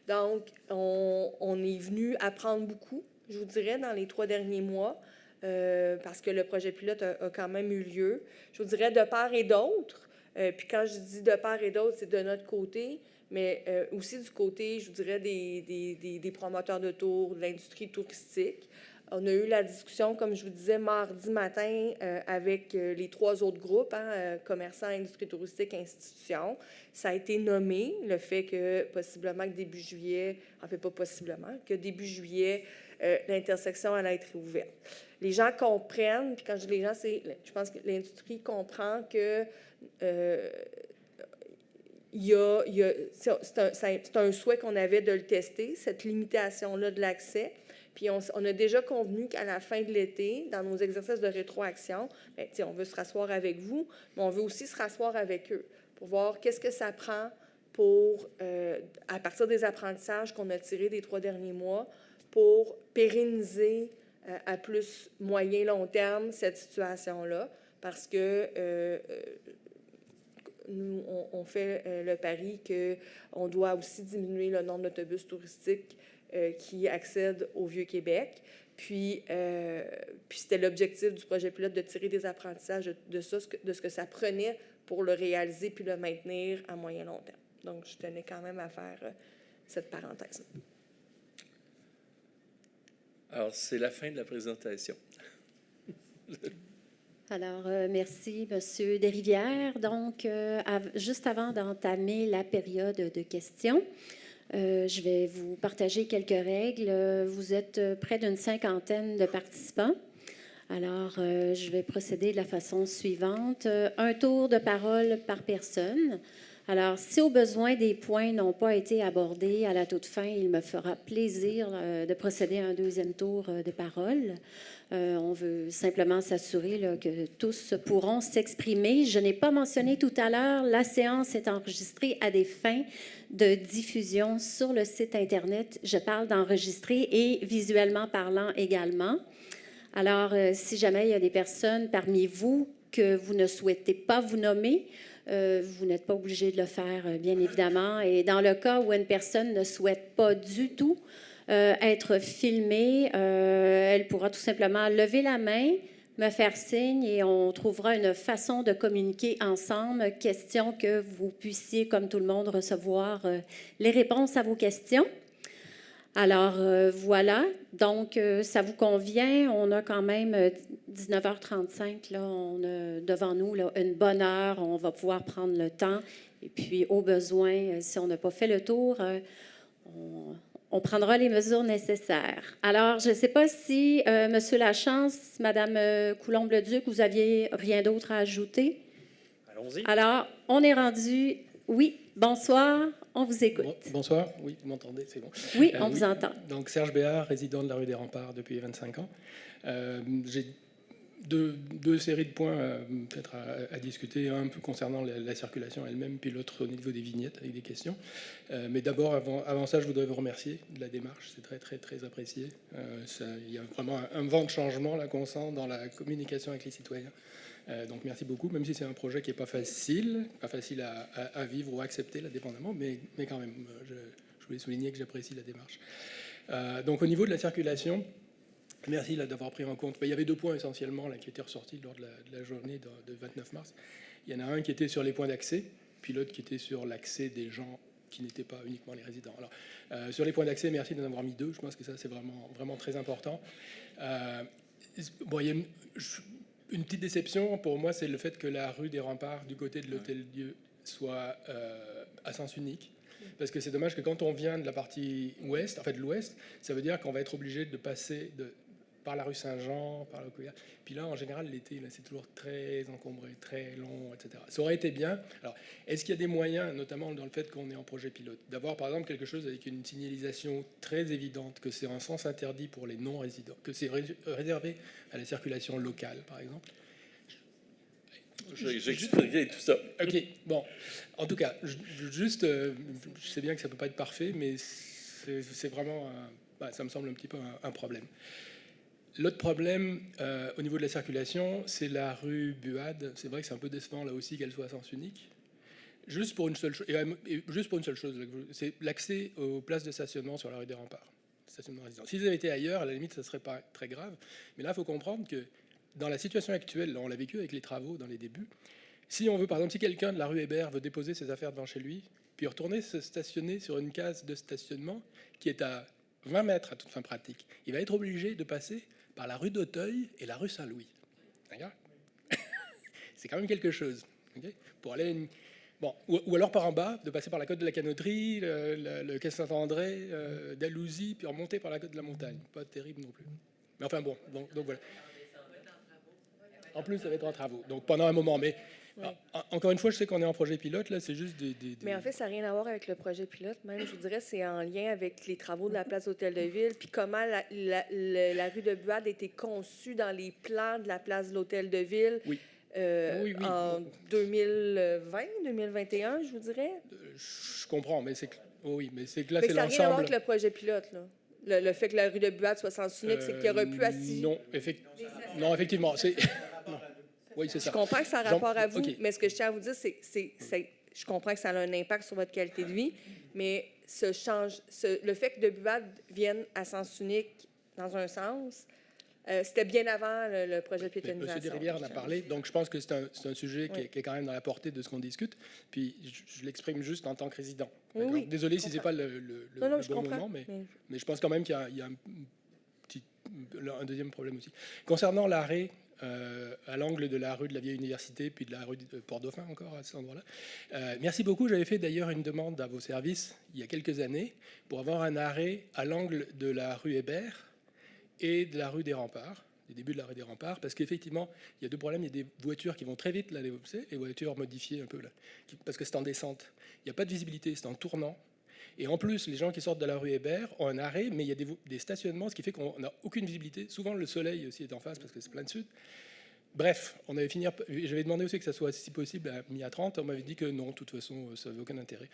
Donc, on est venu apprendre beaucoup, je vous dirais, dans les 3 derniers mois, parce que le projet pilote a quand même eu lieu. Je vous dirais de part et d'autre. Puis quand je dis de part et d'autre, c'est de notre côté, mais aussi du côté, je vous dirais, des promoteurs de tours, de l'industrie touristique. On a eu la discussion, comme je vous disais, mardi matin avec les 3 autres groupes, commerçants, industrie touristique, institutions. Ça a été nommé, le fait que possiblement que début juillet, que début juillet, l'intersection allait être ouverte. Les gens comprennent, puis quand je dis les gens, je pense que l'industrie comprend que c'est un souhait qu'on avait de le tester, cette limitation-là de l'accès. Puis on a déjà convenu qu'à la fin de l'été, dans nos exercices de rétroaction, on veut se rasseoir avec vous, mais on veut aussi se rasseoir avec eux pour voir qu'est-ce que ça prend pour, à partir des apprentissages qu'on a tirés des 3 derniers mois, pour pérenniser à plus moyen-long terme cette situation-là, parce que nous, on fait le pari qu'on doit aussi diminuer le nombre d'autobus touristiques qui accèdent au Vieux-Québec. Puis c'était l'objectif du projet pilote de tirer des apprentissages de ce que ça prenait pour le réaliser puis le maintenir à moyen-long terme. Donc, je tenais quand même à faire cette parenthèse. Alors, c'est la fin de la présentation. Alors, merci, M. Desrivières. Donc, juste avant d'entamer la période de questions, je vais vous partager quelques règles. Vous êtes près d'une 50aine de participants. Alors, je vais procéder de la façon suivante. Un tour de parole par personne. Alors, si au besoin des points n'ont pas été abordés à la toute fin, il me fera plaisir de procéder à un deuxième tour de parole. On veut simplement s'assurer là, que tous pourront s'exprimer. Je n'ai pas mentionné tout à l'heure, la séance est enregistrée à des fins de diffusion sur le site Internet. Je parle d'enregistrer et visuellement parlant également. Alors, si jamais il y a des personnes parmi vous que vous ne souhaitez pas vous nommer, vous n'êtes pas obligé de le faire, bien évidemment. Et dans le cas où une personne ne souhaite pas du tout être filmée, elle pourra tout simplement lever la main, me faire signe et on trouvera une façon de communiquer ensemble, question que vous puissiez, comme tout le monde, recevoir les réponses à vos questions. Alors, voilà. Donc, ça vous convient. On a quand même 19h35. Là, on a devant nous là, une bonne heure. On va pouvoir prendre le temps. Et puis, au besoin, si on n'a pas fait le tour, on prendra les mesures nécessaires. Alors, je ne sais pas si, Monsieur Lachance, Madame Coulombe-Leduc, vous aviez rien d'autre à ajouter? Allons-y. Alors, on est rendu... Oui, bonsoir, on vous écoute. Bonsoir, oui, vous m'entendez, c'est bon. Oui, on vous entend. Donc Serge Béard, résident de la rue des Remparts depuis 25 ans. J'ai deux séries de points peut-être à discuter, un peu concernant la circulation elle-même, puis l'autre au niveau des vignettes avec des questions. Mais d'abord, avant ça, je voudrais vous remercier de la démarche, c'est très, très, très apprécié. Il y a vraiment un vent de changement là qu'on sent dans la communication avec les citoyens. Donc merci beaucoup, même si c'est un projet qui n'est pas facile à vivre ou à accepter, là, dépendamment, mais quand même, je voulais souligner que j'apprécie la démarche. Donc au niveau de la circulation, merci d'avoir pris en compte. Il y avait deux points essentiellement là, qui étaient ressortis lors de la journée de 29 mars. Il y en a un qui était sur les points d'accès, puis l'autre qui était sur l'accès des gens qui n'étaient pas uniquement les résidents. Alors, sur les points d'accès, merci d'en avoir mis deux. Je pense que ça, c'est vraiment très important. Bon, il y a une petite déception pour moi, c'est le fait que la rue des Remparts, du côté de l'Hôtel-Dieu, soit à sens unique. Parce que c'est dommage que quand on vient de la partie ouest, en fait de l'ouest, ça veut dire qu'on va être obligé de passer par la rue Saint-Jean, par le Couillard. Puis là, en général, l'été, c'est toujours très encombré, très long, etc. Ça aurait été bien. Alors, est-ce qu'il y a des moyens, notamment dans le fait qu'on est en projet pilote, d'avoir par exemple quelque chose avec une signalisation très évidente, que c'est un sens interdit pour les non-résidents, que c'est réservé à la circulation locale, par exemple? J'expliquerai tout ça. Ok, bon. En tout cas, je sais bien que ça ne peut pas être parfait, mais c'est vraiment, ça me semble un petit peu un problème. L'autre problème au niveau de la circulation, c'est la rue Buade. C'est vrai que c'est un peu décevant là aussi qu'elle soit à sens unique. Juste pour une seule chose, c'est l'accès aux places de stationnement sur la rue des Remparts. Stationnement résident. S'ils avaient été ailleurs, à la limite, ça ne serait pas très grave. Mais là, il faut comprendre que dans la situation actuelle, on l'a vécu avec les travaux dans les débuts, si on veut, par exemple, si quelqu'un de la rue Hébert veut déposer ses affaires devant chez lui, puis retourner se stationner sur une case de stationnement qui est à 20 mètres à toute fin pratique, il va être obligé de passer par la rue d'Auteuil et la rue Saint-Louis. D'accord? C'est quand même quelque chose. Okay? Pour aller bon, ou alors par en bas, de passer par la côte de la Canoterie, le quai Saint-André, d'Alousie, puis remonter par la côte de la Montagne. Pas terrible non plus. Mais enfin bon, donc voilà. En plus, ça va être en travaux. Donc pendant un moment, mais encore une fois, je sais qu'on est en projet pilote, là, c'est juste des... Mais en fait, ça n'a rien à voir avec le projet pilote, même, je vous dirais, c'est en lien avec les travaux de la place Hôtel de Ville, puis comment la rue de Buade a été conçue dans les plans de la place de l'Hôtel de Ville Oui. en 2020, 2021, je vous dirais. Je comprends, mais c'est que là, Mais c'est ça n'a rien à voir l'ensemble. avec le projet pilote, là. Le fait que la rue de Buade soit sens unique, c'est qu'il y aurait pu assis. Non, effectivement, c'est... Oui, c'est ça. Je comprends que ça a rapport à vous, okay. mais ce que je tiens à vous dire, je comprends que ça a un impact sur votre qualité de vie, mais le fait que de Buade vienne à sens unique dans un sens, c'était bien avant le projet piétonisation. M. Desrivières en a parlé, donc je pense que c'est un sujet qui est quand même dans la portée de ce qu'on discute, puis je l'exprime juste en tant que résident. Oui, désolé si ce n'est pas le bon moment, mais je pense quand même qu'il y a un deuxième problème aussi. Concernant l'arrêt à l'angle de la rue de la Vieille Université, puis de la rue de Port-Dauphin encore, à cet endroit-là. Merci beaucoup. J'avais fait d'ailleurs une demande à vos services il y a quelques années pour avoir un arrêt à l'angle de la rue Hébert et de la rue des Remparts, du début de la rue des Remparts, parce qu'effectivement, il y a deux problèmes. Il y a des voitures qui vont très vite, là, les voitures modifiées un peu, là, parce que c'est en descente. Il n'y a pas de visibilité, c'est en tournant. Et en plus, les gens qui sortent de la rue Hébert ont un arrêt, mais il y a des stationnements, ce qui fait qu'on n'a aucune visibilité. Souvent, le soleil aussi est en face, parce que c'est plein de sud. Bref, j'avais demandé aussi que ça soit, si possible, mis à 30. On m'avait dit que non, de toute façon, ça n'avait aucun intérêt,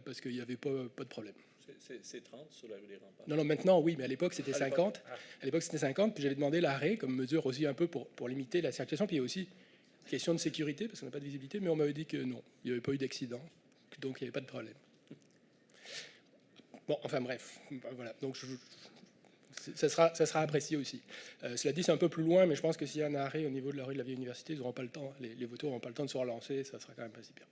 parce qu'il n'y avait pas de problème. C'est 30 sur la rue des Remparts? Non, maintenant, oui, mais à l'époque, c'était 50. À l'époque, c'était 50, puis j'avais demandé l'arrêt comme mesure aussi un peu pour limiter la circulation. Puis il y a aussi question de sécurité, parce qu'on n'a pas de visibilité, mais on m'avait dit que non, il n'y avait pas eu d'accident, donc il n'y avait pas de problème. Bon, enfin bref, voilà. Donc ça sera apprécié aussi. Cela dit, c'est un peu plus loin, mais je pense que s'il y a un arrêt au niveau de la rue de la vieille université, ils n'auront pas le temps. Les voitures n'auront pas le temps de se relancer, ça sera quand même pas si bien.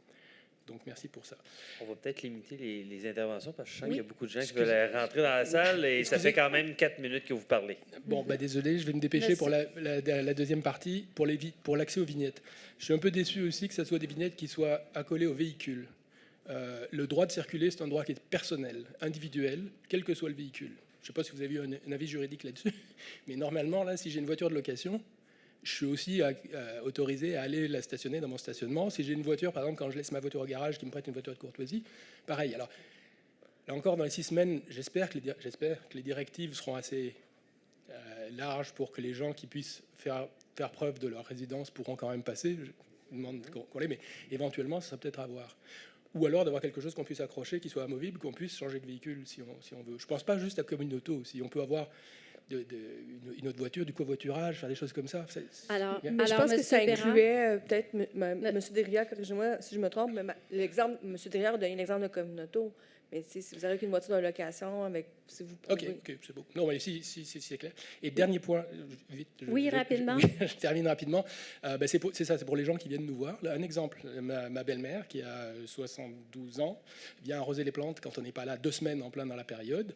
Donc merci pour ça. On va peut-être limiter les interventions parce que je sens Oui. qu'il y a beaucoup de gens qui veulent rentrer dans la salle et ça fait quand même 4 minutes que vous parlez. Bon, désolé, je vais me dépêcher pour la deuxième partie, pour l'accès aux vignettes. Je suis un peu déçu aussi que ce soit des vignettes qui soient accolées aux véhicules. Le droit de circuler, c'est un droit qui est personnel, individuel, quel que soit le véhicule. Je ne sais pas si vous avez eu un avis juridique là-dessus, mais normalement, là, si j'ai une voiture de location, je suis aussi autorisé à aller la stationner dans mon stationnement. Si j'ai une voiture, par exemple, quand je laisse ma voiture au garage, qui me prête une voiture de courtoisie, pareil. Alors, là encore, dans les 6 semaines, j'espère que les directives seront assez larges pour que les gens qui puissent faire preuve de leur résidence pourront quand même passer. Je demande qu'on l'ait, mais éventuellement, ça sera peut-être à voir. Ou alors d'avoir quelque chose qu'on puisse accrocher, qui soit amovible, qu'on puisse changer de véhicule si on veut. Je ne pense pas juste à comme une auto. Si on peut avoir une autre voiture, du covoiturage, faire des choses comme ça. Alors, Mais je pense que ça Bérard, incluait peut-être, M. Desrières, corrigez-moi si je me trompe, mais l'exemple, M. Desrières a donné l'exemple de comme une auto. Mais si vous avez qu'une voiture de location, si vous pouvez... OK, c'est beau. Non, mais si c'est clair. Et dernier point, vite. Rapidement. Je termine rapidement. C'est pour les gens qui viennent nous voir. Là, un exemple, ma belle-mère, qui a 72 ans, vient arroser les plantes quand on n'est pas là 2 semaines en plein dans la période.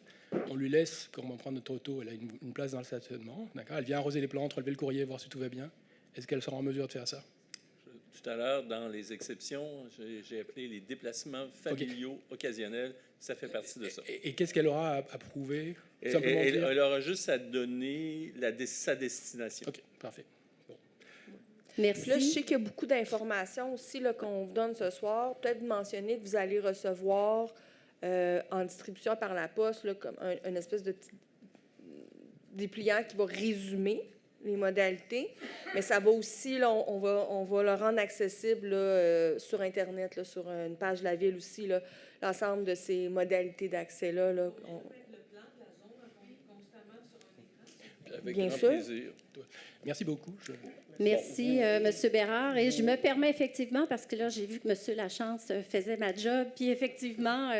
On lui laisse, quand on prend notre auto, elle a une place dans le stationnement. D'accord, elle vient arroser les plantes, relever le courrier, voir si tout va bien. Est-ce qu'elle sera en mesure de faire ça? Tout à l'heure, dans les exceptions, j'ai appelé les déplacements familiaux occasionnels. Ça fait partie de ça. Et qu'est-ce qu'elle aura à prouver? Elle aura juste à donner sa destination. OK, parfait. Bon. merci. Puis là, je sais qu'il y a beaucoup d'informations aussi là, qu'on vous donne ce soir. Peut-être mentionner que vous allez recevoir en distribution par la poste là, comme une espèce de petit dépliant qui va résumer les modalités, mais ça va aussi, là, on va le rendre accessible là, sur Internet, là, sur une page de la Ville aussi, là, l'ensemble de ces modalités d'accès-là. Là, Avec Bien grand sûr. plaisir. Merci beaucoup. Merci, M. Bérard. Et je me permets effectivement, parce que là, j'ai vu que M. Lachance faisait ma job, puis effectivement,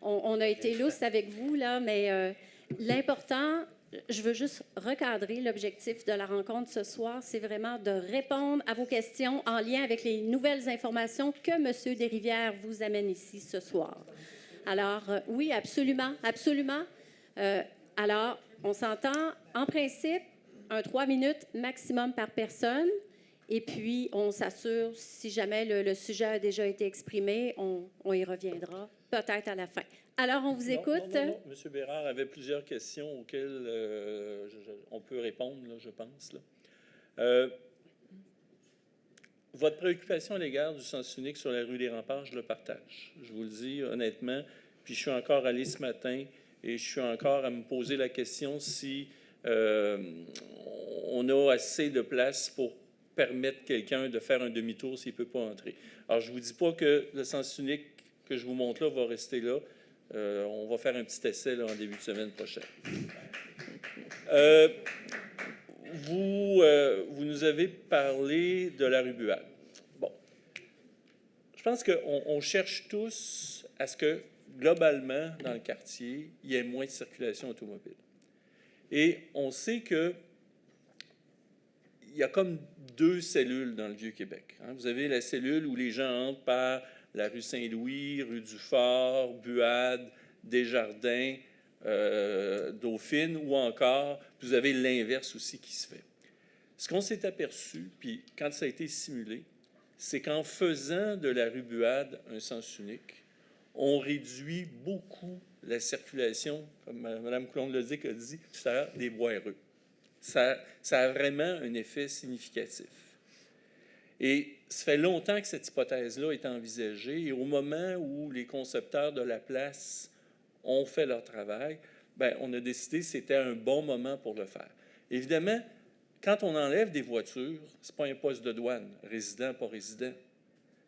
on a été lousse avec vous, là, mais l'important, je veux juste recadrer l'objectif de la rencontre ce soir, c'est vraiment de répondre à vos questions en lien avec les nouvelles informations que M. Desrivières vous amène ici ce soir. Alors, oui, absolument, absolument. Alors, on s'entend, en principe, 3 minutes maximum par personne. Et puis, on s'assure, si jamais le sujet a déjà été exprimé, on y reviendra, peut-être à la fin. Alors, on vous écoute. Non. M. Bérard avait plusieurs questions auxquelles on peut répondre, là, je pense. Là. Votre préoccupation à l'égard du sens unique sur la rue des Remparts, je le partage. Je vous le dis honnêtement. Puis, je suis encore allé ce matin et je suis encore à me poser la question si on a assez de place pour permettre quelqu'un de faire un demi-tour s'il ne peut pas entrer. Alors, je ne vous dis pas que le sens unique que je vous montre là va rester là. On va faire un petit essai là, en début de semaine prochaine. Vous nous avez parlé de la rue Buade. Bon. Je pense qu'on cherche tous à ce que, globalement, dans le quartier, il y ait moins de circulation automobile. Et on sait qu'il y a comme 2 cellules dans le Vieux-Québec. Hein. Vous avez la cellule où les gens entrent par la rue Saint-Louis, rue du Fort, Buade, Desjardins, Dauphine, ou encore, vous avez l'inverse aussi qui se fait. Ce qu'on s'est aperçu, puis quand ça a été simulé, c'est qu'en faisant de la rue Buade un sens unique, on réduit beaucoup la circulation, comme Mme Coulombe-Leduc a dit tout à l'heure, des voies rues. Ça a vraiment un effet significatif. Et ça fait longtemps que cette hypothèse-là est envisagée, et au moment où les concepteurs de la place ont fait leur travail, bien, on a décidé que c'était un bon moment pour le faire. Évidemment, quand on enlève des voitures, ce n'est pas un poste de douane, résident, pas résident.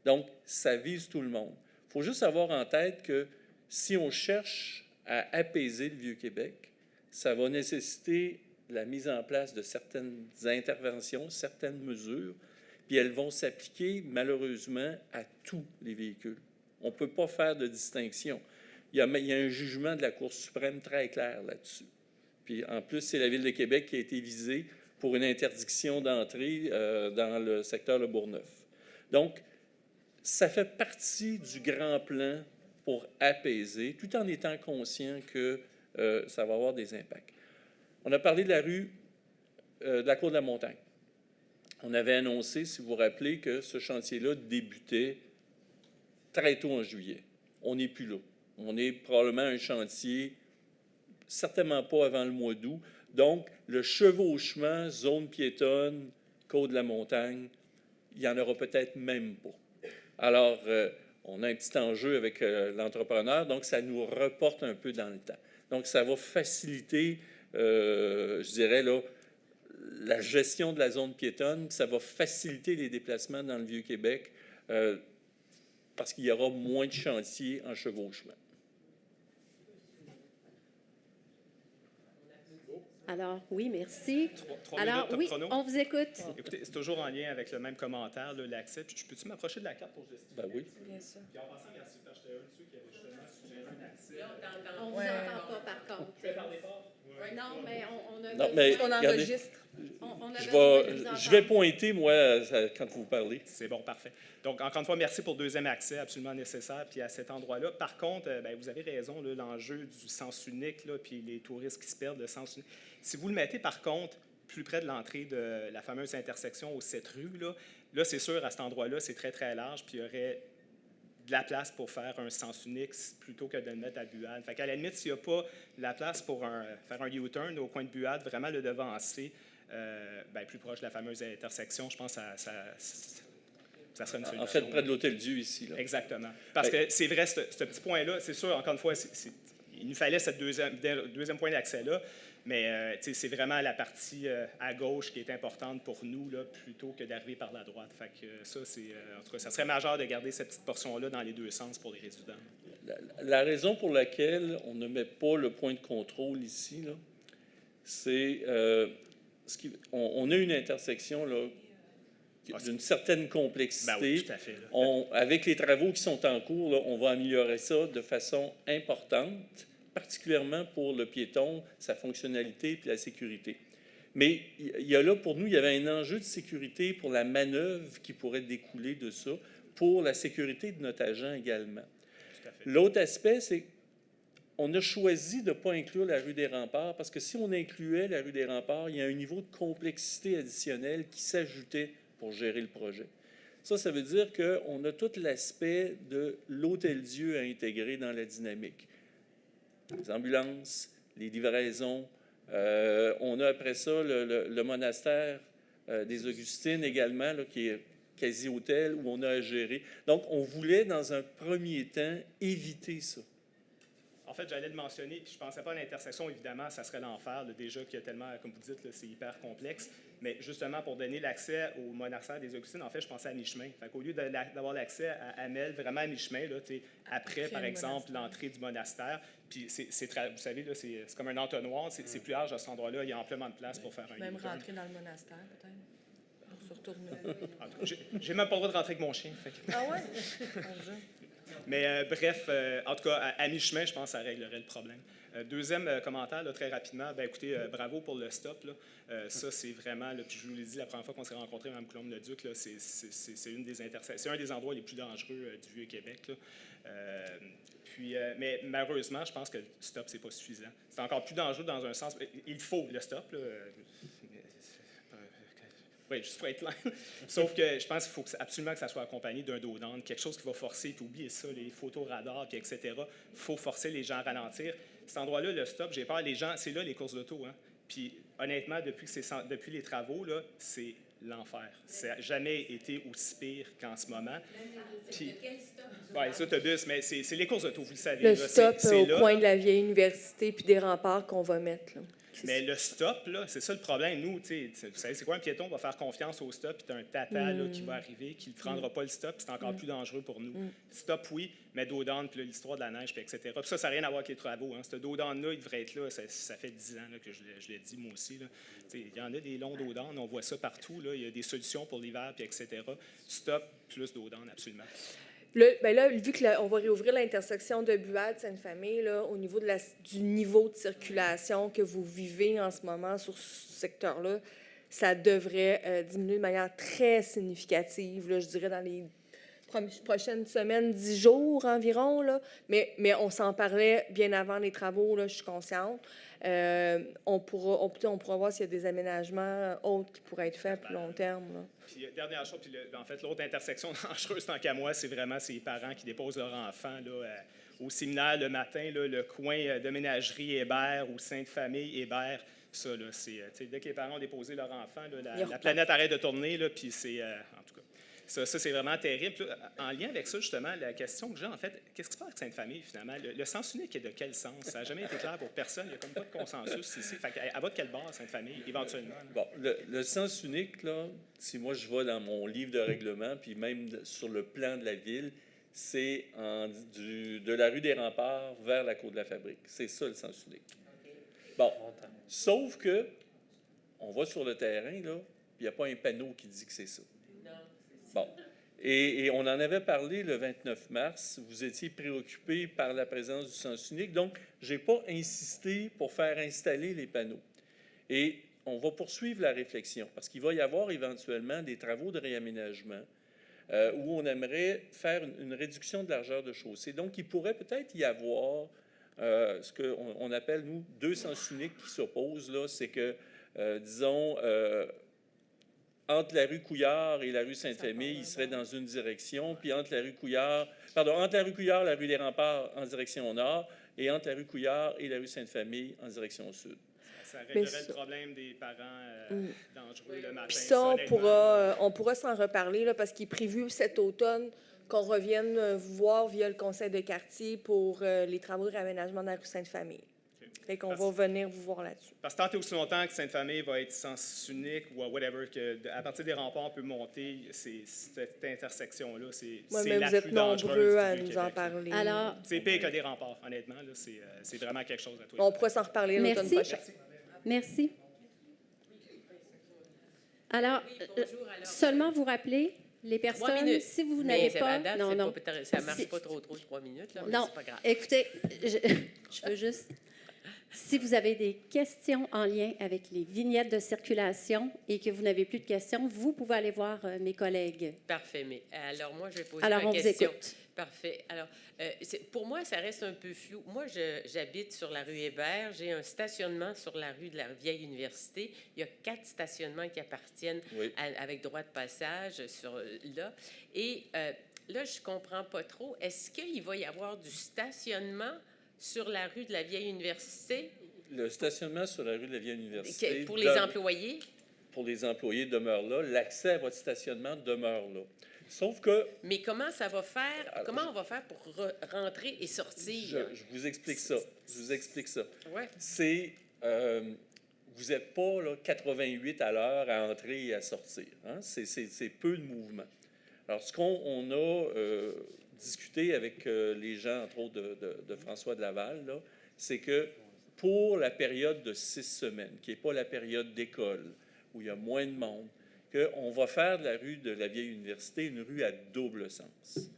Donc, ça vise tout le monde. Il faut juste avoir en tête que si on cherche à apaiser le Vieux-Québec, ça va nécessiter la mise en place de certaines interventions, certaines mesures, puis elles vont s'appliquer malheureusement à tous les véhicules. On ne peut pas faire de distinction. Il y a un jugement de la Cour suprême très clair là-dessus. Puis en plus, c'est la Ville de Québec qui a été visée pour une interdiction d'entrée dans le secteur Le Bourgneuf. Donc, ça fait partie du grand plan pour apaiser, tout en étant conscient que ça va avoir des impacts. On a parlé de la rue de la Cour de la Montagne. On avait annoncé, si vous vous rappelez, que ce chantier-là débutait très tôt en juillet. On n'est plus là. On est probablement un chantier, certainement pas avant le mois d'août. Donc, le chevauchement, zone piétonne, Côte de la Montagne, il n'y en aura peut-être même pas. Alors, on a un petit enjeu avec l'entrepreneur, donc ça nous reporte un peu dans le temps. Donc, ça va faciliter, je dirais, là, la gestion de la zone piétonne, ça va faciliter les déplacements dans le Vieux-Québec parce qu'il y aura moins de chantiers en chevauchement. Alors, oui, merci. Trois Alors, minutes, oui, chrono. on vous écoute. Écoutez, c'est toujours en lien avec le même commentaire, là, l'accès. Puis, peux-tu m'approcher de la carte pour justifier? Ben oui. Bien sûr. Puis en passant, merci, parce que j'étais un de ceux qui avait justement suggéré un accès. On ne vous Ouais. entend pas, par contre. Je vais parler fort. Non, mais on a... Non, mais On regardez, enregistre. on a je besoin de vous vais entendre. pointer, moi, quand vous parlez. C'est bon, parfait. Donc, encore une fois, merci pour le deuxième accès, absolument nécessaire. Puis à cet endroit-là, par contre, ben, vous avez raison, là, l'enjeu du sens unique, là, puis les touristes qui se perdent, le sens unique. Si vous le mettez, par contre, plus près de l'entrée de la fameuse intersection aux 7 rues, là c'est sûr, à cet endroit-là, c'est très, très large, puis il y aurait de la place pour faire un sens unique plutôt que de le mettre à Buade. Fait qu'à la limite, s'il n'y a pas la place pour faire un U-turn au coin de Buade, vraiment le devancer, ben, plus proche de la fameuse intersection, je pense que ça serait une solution. En fait, près de l'Hôtel-Dieu, ici. Là. Exactement. Parce que c'est vrai, ce petit point-là, c'est sûr, encore une fois, il nous fallait ce deuxième point d'accès-là, mais c'est vraiment la partie à gauche qui est importante pour nous, là, plutôt que d'arriver par la droite. Fait que ça, en tout cas, ça serait majeur de garder cette petite portion-là dans les deux sens pour les résidents. La raison pour laquelle on ne met pas le point de contrôle ici, là, c'est on a une intersection là, d'une certaine complexité. Ben oui, tout à fait. Là. Avec les travaux qui sont en cours, là, on va améliorer ça de façon importante, particulièrement pour le piéton, sa fonctionnalité et la sécurité. Mais il y a là, pour nous, il y avait un enjeu de sécurité pour la manœuvre qui pourrait découler de ça, pour la sécurité de notre agent également. Tout à fait. L'autre aspect, c'est qu'on a choisi de ne pas inclure la rue des Remparts parce que si on incluait la rue des Remparts, il y a un niveau de complexité additionnel qui s'ajoutait pour gérer le projet. Ça veut dire qu'on a tout l'aspect de l'Hôtel-Dieu à intégrer dans la dynamique. Les ambulances, les livraisons. On a après ça le monastère des Augustines également, là, qui est quasi-hôtel, où on a à gérer. Donc, on voulait, dans un premier temps, éviter ça. En fait, j'allais le mentionner, puis je ne pensais pas à l'intersection, évidemment, ça serait l'enfer, là, déjà qu'il y a tellement, comme vous dites, là, c'est hyper complexe. Mais justement, pour donner l'accès au monastère des Augustines, en fait, je pensais à mi-chemin. Au lieu d'avoir l'accès à Amel, vraiment à mi-chemin, là, après, par exemple, l'entrée du monastère, puis vous savez, là, c'est comme un entonnoir, c'est plus large à cet endroit-là, il y a amplement de place pour faire un Même U-turn. rentrer dans le monastère, peut-être. Pour se retourner. En tout cas, j'ai même pas le droit de rentrer avec mon chien. Fait que... Ah ouais? Mon Dieu. Mais bref, en tout cas, à mi-chemin, je pense que ça réglerait le problème. Deuxième commentaire, là, très rapidement, ben, écoutez, bravo pour le stop. Là. Ça, c'est vraiment, là, puis je vous l'ai dit la première fois qu'on s'est rencontrés, Mme Coulombe-le-Duc, là, c'est une des c'est un des endroits les plus dangereux du Vieux-Québec. Là. Mais malheureusement, je pense que le stop, c'est pas suffisant. C'est encore plus dangereux dans un sens. Il faut le stop. Là. Oui, juste pour être clair. Sauf que je pense qu'il faut absolument que ça soit accompagné d'un dos down, quelque chose qui va forcer, puis oubliez ça, les photos radars, puis etc. Il faut forcer les gens à ralentir. Cet endroit-là, le stop, j'ai peur, les gens, c'est là les courses d'auto. Hein? Puis honnêtement, depuis les travaux, là, c'est l'enfer. Ça n'a jamais été aussi pire qu'en ce moment. Puis, les autobus, mais c'est les courses auto, vous le savez. Le là, stop c'est au là. coin de la vieille université puis des remparts qu'on va mettre. Là. Mais le stop, là, c'est ça le problème. Nous, vous savez, c'est quoi un piéton? On va faire confiance au stop, puis tu as un tata là, qui va arriver, qui ne prendra pas le stop, puis c'est encore plus dangereux pour nous. Stop, oui, mais dos down, puis l'histoire de la neige, puis etc. Puis ça n'a rien à voir avec les travaux. Hein. Ce dos down-là, il devrait être là. Ça fait 10 ans là, que je l'ai dit, moi aussi. Il y en a des longs dos down, on voit ça partout. Là. Il y a des solutions pour l'hiver, puis etc. Stop plus dos down, absolument. Là, vu qu'on va réouvrir l'intersection de Buade, Sainte-Famille, là, au niveau du niveau de circulation que vous vivez en ce moment sur ce secteur-là, ça devrait diminuer de manière très significative, là, je dirais dans les prochaines semaines, 10 jours environ. Là. Mais on s'en parlait bien avant les travaux, là, je suis consciente. On pourra voir s'il y a des aménagements autres qui pourraient être faits à plus long terme. Là. Puis, dernière chose, puis en fait, l'autre intersection dangereuse, tant qu'à moi, c'est vraiment ces parents qui déposent leurs enfants là, au séminaire le matin, là, le coin de ménagerie Hébert ou Sainte-Famille Hébert. Ça, là, c'est, dès que les parents ont déposé leur enfant, là, la planète arrête de tourner, là, puis c'est, en tout cas, ça c'est vraiment terrible. Puis, en lien avec ça, justement, la question que j'ai, en fait, qu'est-ce qui se passe avec Sainte-Famille, finalement? Le sens unique est de quel sens? Ça n'a jamais été clair pour personne. Il n'y a comme pas de consensus ici. Fait qu'elle va de quelle bord, Sainte-Famille, éventuellement? Là? Bon, le sens unique, là, si moi je vais dans mon livre de règlement, puis même sur le plan de la ville, c'est de la rue des Remparts vers la cour de la Fabrique. C'est ça le sens unique. Bon, sauf que on va sur le terrain, là, puis il n'y a pas un panneau qui dit que c'est ça. Bon. Et on en avait parlé le 29 mars. Vous étiez préoccupé par la présence du sens unique. Donc, je n'ai pas insisté pour faire installer les panneaux. Et on va poursuivre la réflexion parce qu'il va y avoir éventuellement des travaux de réaménagement où on aimerait faire une réduction de largeur de chaussée. Donc, il pourrait peut-être y avoir ce qu'on appelle, nous, deux sens uniques qui s'opposent. Là, c'est que, disons, entre la rue Couillard et la rue Sainte-Famille, il serait dans une direction, puis entre la rue Couillard, la rue des Remparts en direction nord, et entre la rue Couillard et la rue Sainte-Famille en direction sud. Ça réglerait le problème des parents dangereux le matin. Puis ça, on pourra s'en reparler là, parce qu'il est prévu cet automne qu'on revienne vous voir via le conseil de quartier pour les travaux de réaménagement de la rue Sainte-Famille. Fait qu'on va venir vous voir là-dessus. Parce que tant et aussi longtemps que Sainte-Famille va être sens unique ou whatever, à partir des remparts, on peut monter cette intersection-là. C'est mais la vous êtes plus dangereuse nombreux à du nous Québec. en parler. Alors, c'est pire que des remparts, honnêtement. Là, c'est vraiment quelque chose à toi. On pourra s'en reparler l'automne prochain. Merci. Alors, seulement vous rappeler, les personnes, si vous n'avez pas... Ça ne marche pas trop 3 minutes. Là, mais non, c'est pas grave. Écoutez, je veux juste... Si vous avez des questions en lien avec les vignettes de circulation et que vous n'avez plus de questions, vous pouvez aller voir mes collègues. Parfait. Mais alors, moi, je vais poser Alors, ma on question. vous écoute. Parfait. Alors, pour moi, ça reste un peu flou. Moi, j'habite sur la rue Hébert. J'ai un stationnement sur la rue de la vieille université. Il y a 4 stationnements qui appartiennent avec droit de passage là. Et là, je ne comprends pas trop. Est-ce qu'il va y avoir du stationnement sur la rue de la vieille université? Le stationnement sur la rue de la vieille université... Pour les employés? Pour les employés demeure là. L'accès à votre stationnement demeure là. Sauf que... Mais comment ça va faire? Comment on va faire pour rentrer et sortir? Je vous explique ça. Ouais. C'est... vous n'êtes pas là, 88 à l'heure à entrer et à sortir. Hein? C'est peu de mouvement. Alors, ce qu'on a discuté avec les gens, entre autres, de François de Laval, là, c'est que pour la période de 6 semaines, qui n'est pas la période d'école, où il y a moins de monde, qu'on va faire de la rue de la vieille université une rue à double sens.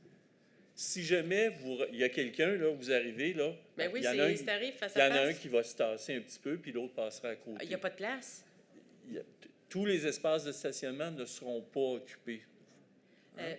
Si jamais il y a quelqu'un, là, vous arrivez, là, ben oui, il y en a un qui va se tasser un petit peu, puis l'autre passera à côté. Il n'y a pas de place? Tous les espaces de stationnement ne seront pas occupés.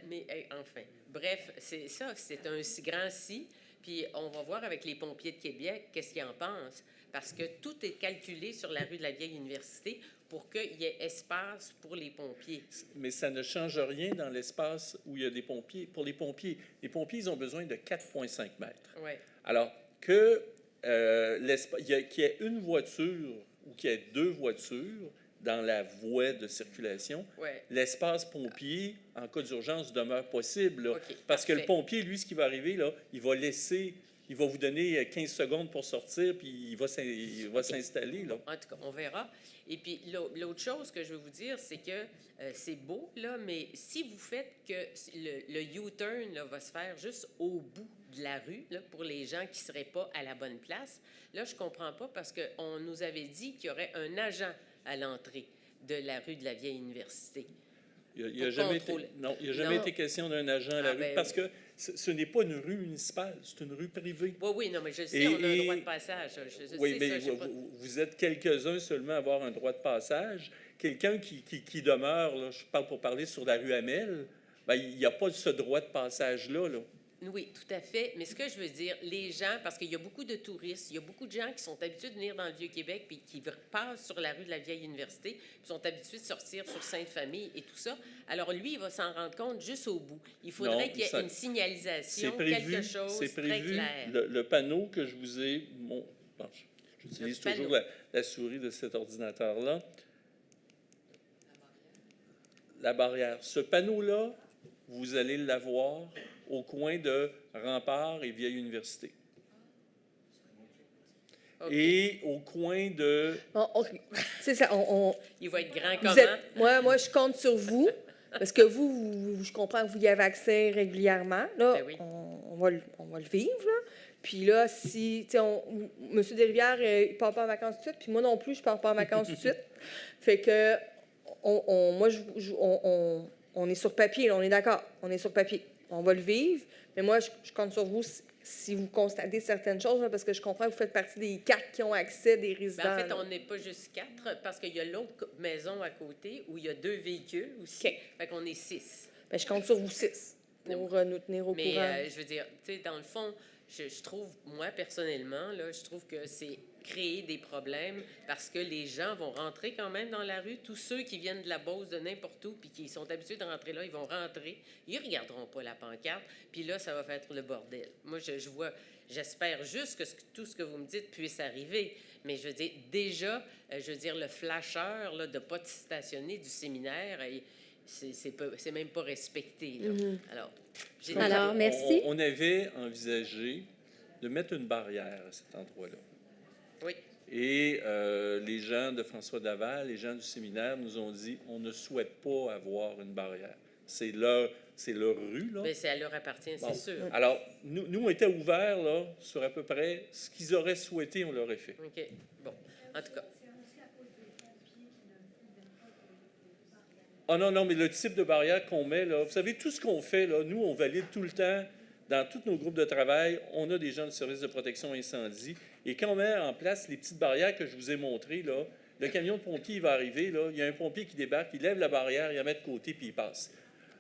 Mais enfin, bref, c'est ça, c'est un si grand si, puis on va voir avec les pompiers de Québec qu'est-ce qu'ils en pensent, parce que tout est calculé sur la rue de la vieille université pour qu'il y ait espace pour les pompiers. Mais ça ne change rien dans l'espace où il y a des pompiers. Pour les pompiers, ils ont besoin de 4,5 mètres. Ouais. Alors, qu'il y ait une voiture ou qu'il y ait 2 voitures dans la voie de circulation, Ouais. l'espace pompier, en cas d'urgence, demeure possible. Là. OK, Parce que le parfait. pompier, lui, ce qui va arriver, là, il va vous donner 15 secondes pour sortir, puis il va s'installer. Là. En tout cas, on verra. Et puis, l'autre chose que je veux vous dire, c'est que c'est beau, là, mais si vous faites que le U-turn là, va se faire juste au bout de la rue, là, pour les gens qui ne seraient pas à la bonne place, là, je ne comprends pas parce qu'on nous avait dit qu'il y aurait un agent à l'entrée de la rue de la Vieille Université. Il n'y a jamais été question d'un agent à la rue, ben, parce que ce n'est pas une rue municipale, c'est une rue privée. Oui, oui, non, mais je sais, on a un droit de passage. Je Oui, sais mais ça, j'ai pas- vous êtes quelques-uns seulement à avoir un droit de passage. Quelqu'un qui demeure, là, je parle pour parler sur la rue Hamel, ben, il n'y a pas ce droit de passage-là. Là. Oui, tout à fait. Mais ce que je veux dire, les gens, parce qu'il y a beaucoup de touristes, il y a beaucoup de gens qui sont habitués de venir dans le Vieux-Québec puis qui passent sur la rue de la Vieille Université, puis sont habitués de sortir sur Sainte-Famille et tout ça. Alors, lui, il va s'en rendre compte juste au bout. Il faudrait qu'il y ait une signalisation, quelque chose c'est très prévu. clair. Le panneau que je vous ai... j'utilise toujours la souris de cet ordinateur-là. La barrière. Ce panneau-là, vous allez l'avoir au coin de Rempart et Vieille Université. OK. Et au coin de... C'est ça, Il va être grand vous comment? êtes, moi, je compte sur vous, parce que je comprends que vous y avez accès régulièrement. Là, Ben oui. on va le vivre, là. Puis là, si, tu sais, M. Desrivières, il part pas en vacances tout de suite, puis moi non plus, je pars pas en vacances tout de suite. Fait que, on est sur papier, là, on est d'accord, on est sur papier. On va le vivre, mais moi, je compte sur vous si vous constatez certaines choses, là, parce que je comprends que vous faites partie des 4 qui ont accès, des résidents. Ben, en fait, là. on n'est pas juste 4, parce qu'il y a l'autre maison à côté où il y a 2 véhicules aussi. OK. Fait qu'on est 6. Ben, je compte sur vous 6 pour nous tenir au Mais courant. je veux dire, tu sais, dans le fond, je trouve, moi, personnellement, là, je trouve que c'est créer des problèmes parce que les gens vont rentrer quand même dans la rue. Tous ceux qui viennent de la Beauce, de n'importe où, puis qui sont habitués de rentrer là, ils vont rentrer. Ils ne regarderont pas la pancarte. Puis là, ça va faire le bordel. Moi, j'espère juste que tout ce que vous me dites puisse arriver. Mais je veux dire, déjà, le flasheur là, de ne pas stationner du séminaire, c'est même pas respecté. Là. Alors, merci. On avait envisagé de mettre une barrière à cet endroit-là. Oui. Et les gens de François Daval, les gens du séminaire nous ont dit on ne souhaite pas avoir une barrière. C'est leur rue, là. Mais ça leur appartient, Bon. c'est sûr. Alors, nous, on était ouverts, là, sur à peu près ce qu'ils auraient souhaité, on l'aurait fait. OK. Bon. En tout cas. Ah non, mais le type de barrière qu'on met, là, vous savez, tout ce qu'on fait, là, nous, on valide tout le temps. Dans tous nos groupes de travail, on a des gens du service de protection incendie. Et quand on met en place les petites barrières que je vous ai montrées, là, le camion de pompier il va arriver, là, il y a un pompier qui débarque, il lève la barrière, il la met de côté, puis il passe.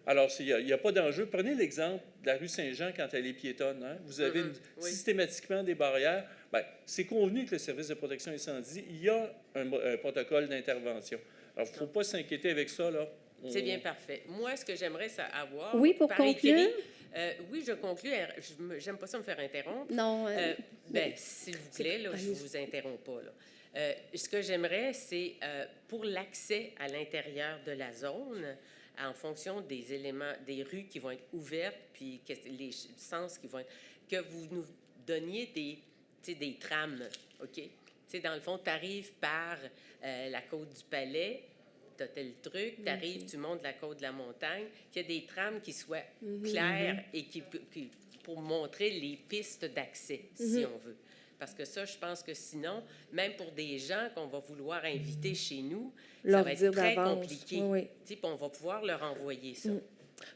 Alors, il n'y a pas d'enjeu. Prenez l'exemple de la rue Saint-Jean quand elle est piétonne. Hein? Vous avez Oui. systématiquement des barrières. Bien, c'est convenu que le service de protection incendie, il y a un protocole d'intervention. Alors, il ne faut pas s'inquiéter avec ça, là. C'est bien parfait. Moi, ce que j'aimerais avoir... Oui, pour par conclure. écrit, oui, je conclue. J'aime pas ça me faire interrompre. Non. S'il vous plaît, là, je ne vous interromps pas. Là. Ce que j'aimerais, c'est pour l'accès à l'intérieur de la zone, en fonction des éléments, des rues qui vont être ouvertes, puis les sens qui vont être... que vous nous donniez des trames, OK? Dans le fond, tu arrives par la côte du Palais, tu as tel truc, tu arrives, tu montes la côte de la montagne, qu'il y a des trames qui soient claires et qui pour montrer les pistes d'accès, si on veut. Parce que ça, je pense que sinon, même pour des gens qu'on va vouloir inviter chez nous, ça va être très compliqué. Oui. Puis on va pouvoir leur envoyer ça.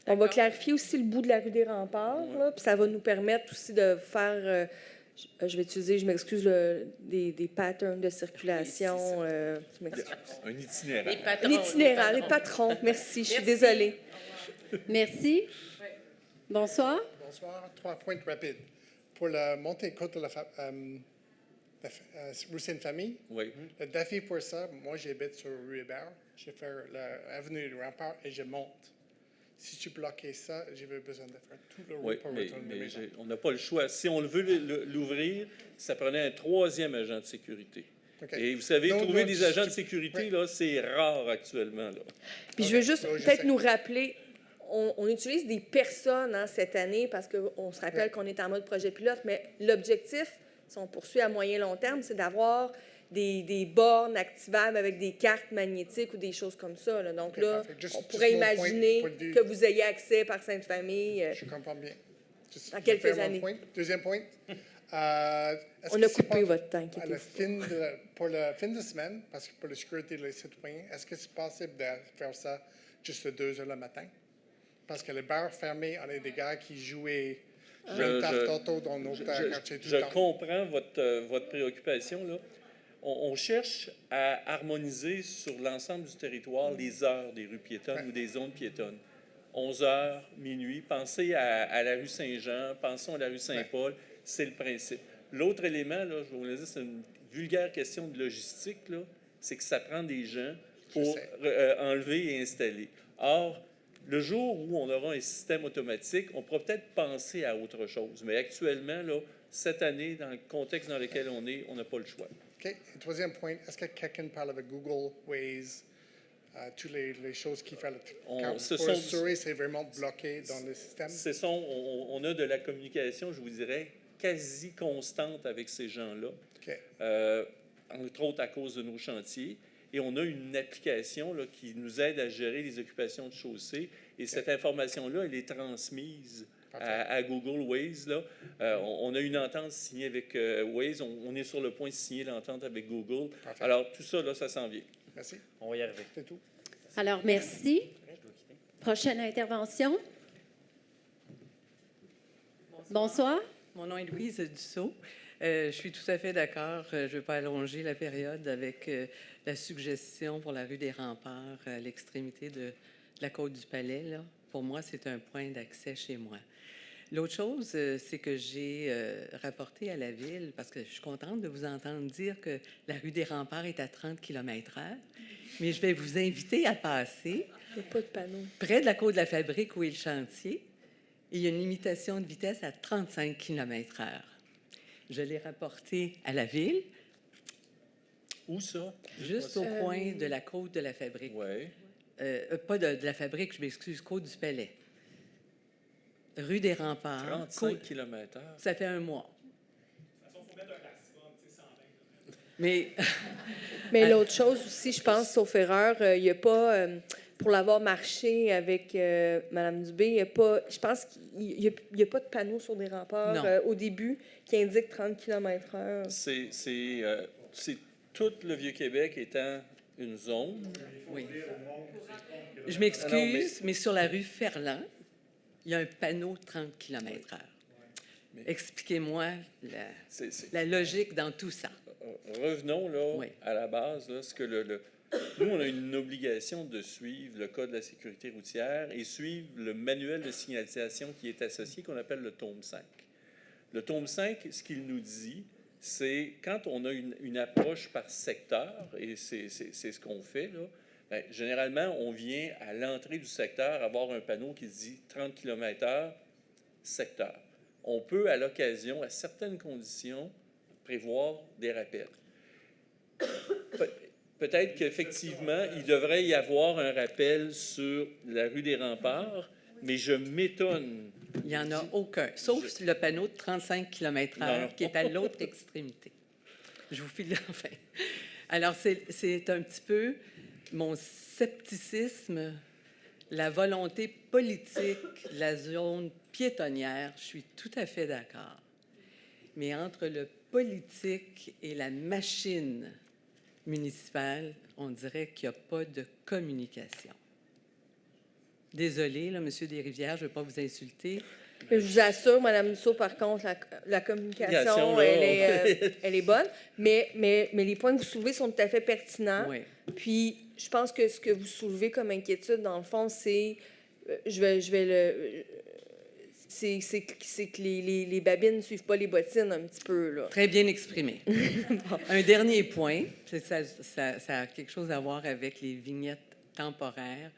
On va clarifier aussi le bout de la rue des Remparts, là, puis ça va nous permettre aussi de faire, je vais utiliser, je m'excuse, des patterns de circulation. Je m'excuse. Un itinéraire. Les patrons. L'itinéraire, les patrons. Merci, je suis Merci. désolée. Merci. Bonsoir. Bonsoir. 3 points rapides. Pour la montée côte de la rue Sainte-Famille, Oui. le défi pour ça, moi j'habite sur rue Hébert, je fais l'avenue du Rempart et je monte. Si tu bloquais ça, j'avais besoin de faire tout le Oui, route pour mais retourner à la maison. on n'a pas le choix. Si on veut l'ouvrir, ça prenait un 3e agent de sécurité. OK. Et vous savez, Non, trouver non, des agents de sécurité, ouais. là, c'est rare actuellement. Là. Puis je veux juste Oui, je peut-être sais. nous rappeler, on utilise des personnes cette année parce qu'on se rappelle qu'on est en mode projet pilote, mais l'objectif, si on poursuit à moyen long terme, c'est d'avoir des bornes activables avec des cartes magnétiques ou des choses comme ça. Là. Donc OK, là, parfait. Juste- on juste pourrait mon point imaginer pour dire- que vous ayez accès par Sainte-Famille. Je comprends bien. Juste Dans je quelques vais faire mon années. point. Deuxième point. Est-ce On que a c'est coupé pas- votre temps. à inquiétez-vous la pas. fin pour la fin de semaine, parce que pour la sécurité des citoyens, est-ce que c'est possible de faire ça juste à 2 heures le matin? Parce que les bars fermés, on a des gars qui jouaient Grand Theft Auto dans notre quartier tout Je le temps. comprends votre préoccupation. Là. On cherche à harmoniser sur l'ensemble du territoire les heures des rues piétonnes ou des zones piétonnes. 11 heures, minuit. Pensez à la rue Saint-Jean, pensons à la rue Saint-Paul. C'est le principe. L'autre élément, là, je vais vous le dire, c'est une vulgaire question de logistique, là, c'est que ça prend des gens pour enlever et installer. Or, le jour où on aura un système automatique, on pourra peut-être penser à autre chose. Mais actuellement, là, cette année, dans le contexte dans lequel on est, on n'a pas le choix. OK. Et troisième point, est-ce que quelqu'un parle avec Google, Waze, toutes les choses qui font pour assurer que c'est vraiment bloqué dans le système? On a de la communication, je vous dirais, quasi constante avec ces gens-là, OK. entre autres à cause de nos chantiers. Et on a une application là, qui nous aide à gérer les occupations de chaussée. Et cette information-là, elle est transmise à Google Waze. Là. On a une entente signée avec Waze. On est sur le point de signer l'entente avec Google. Parfait. Alors, tout ça, là, ça s'en vient. Merci. On va y arriver. C'est tout. Alors, merci. Prochaine intervention. Bonsoir. Mon nom est Louise Dussault. Je suis tout à fait d'accord. Je ne veux pas allonger la période avec la suggestion pour la rue des Remparts à l'extrémité de la côte du Palais. Là. Pour moi, c'est un point d'accès chez moi. L'autre chose, c'est que j'ai rapporté à la Ville, parce que je suis contente de vous entendre dire que la rue des Remparts est à 30 km/h, mais je vais vous inviter à passer Il n'y a pas de panneau. près de la côte de la Fabrique où est le chantier. Il y a une limitation de vitesse à 35 km/h. Je l'ai rapporté à la Ville, Où ça? juste au coin de la côte de la Fabrique. Oui. Pas de la Fabrique, je m'excuse, côte du Palais. Rue des Remparts. 35 km/h. Ça fait un mois. Mais Mais l'autre chose aussi, je pense, sauf erreur, il n'y a pas, pour l'avoir marché avec Mme Dubé, il y a pas, je pense qu'il n'y a pas de panneau sur des remparts au début qui indique 30 km/h. C'est tout le Vieux-Québec étant une zone. oui. Je m'excuse, mais sur la rue Ferland, il y a un panneau de 30 km/h. Expliquez-moi la logique dans tout ça. Revenons là, Oui. à la base. Là, ce que nous, on a une obligation de suivre le Code de la sécurité routière et suivre le manuel de signalisation qui est associé, qu'on appelle le tome 5. Le tome 5, ce qu'il nous dit, c'est quand on a une approche par secteur, et c'est ce qu'on fait, là, bien, généralement, on vient à l'entrée du secteur avoir un panneau qui dit 30 km/h, secteur. On peut, à l'occasion, à certaines conditions, prévoir des rappels. Peut-être qu'effectivement, il devrait y avoir un rappel sur la rue des Remparts, mais je m'étonne. Il n'y en a aucun, sauf le panneau de 35 Non. km/h qui est à l'autre extrémité. Je vous file enfin. Alors, c'est un petit peu mon scepticisme, la volonté politique, la zone piétonnière. Je suis tout à fait d'accord. Mais entre le politique et la machine municipale, on dirait qu'il n'y a pas de communication. Désolée, là, Monsieur Desrivières, je ne veux pas vous insulter. Je vous assure, Mme Dussault, par contre, la communication, là, elle est bonne, mais les points que vous soulevez sont tout à fait pertinents. Oui. Puis, je pense que ce que vous soulevez comme inquiétude, dans le fond, c'est... c'est que les babines ne suivent pas les bottines un petit peu, là. Très bien exprimé. Un dernier point, ça a quelque chose à voir avec les vignettes temporaires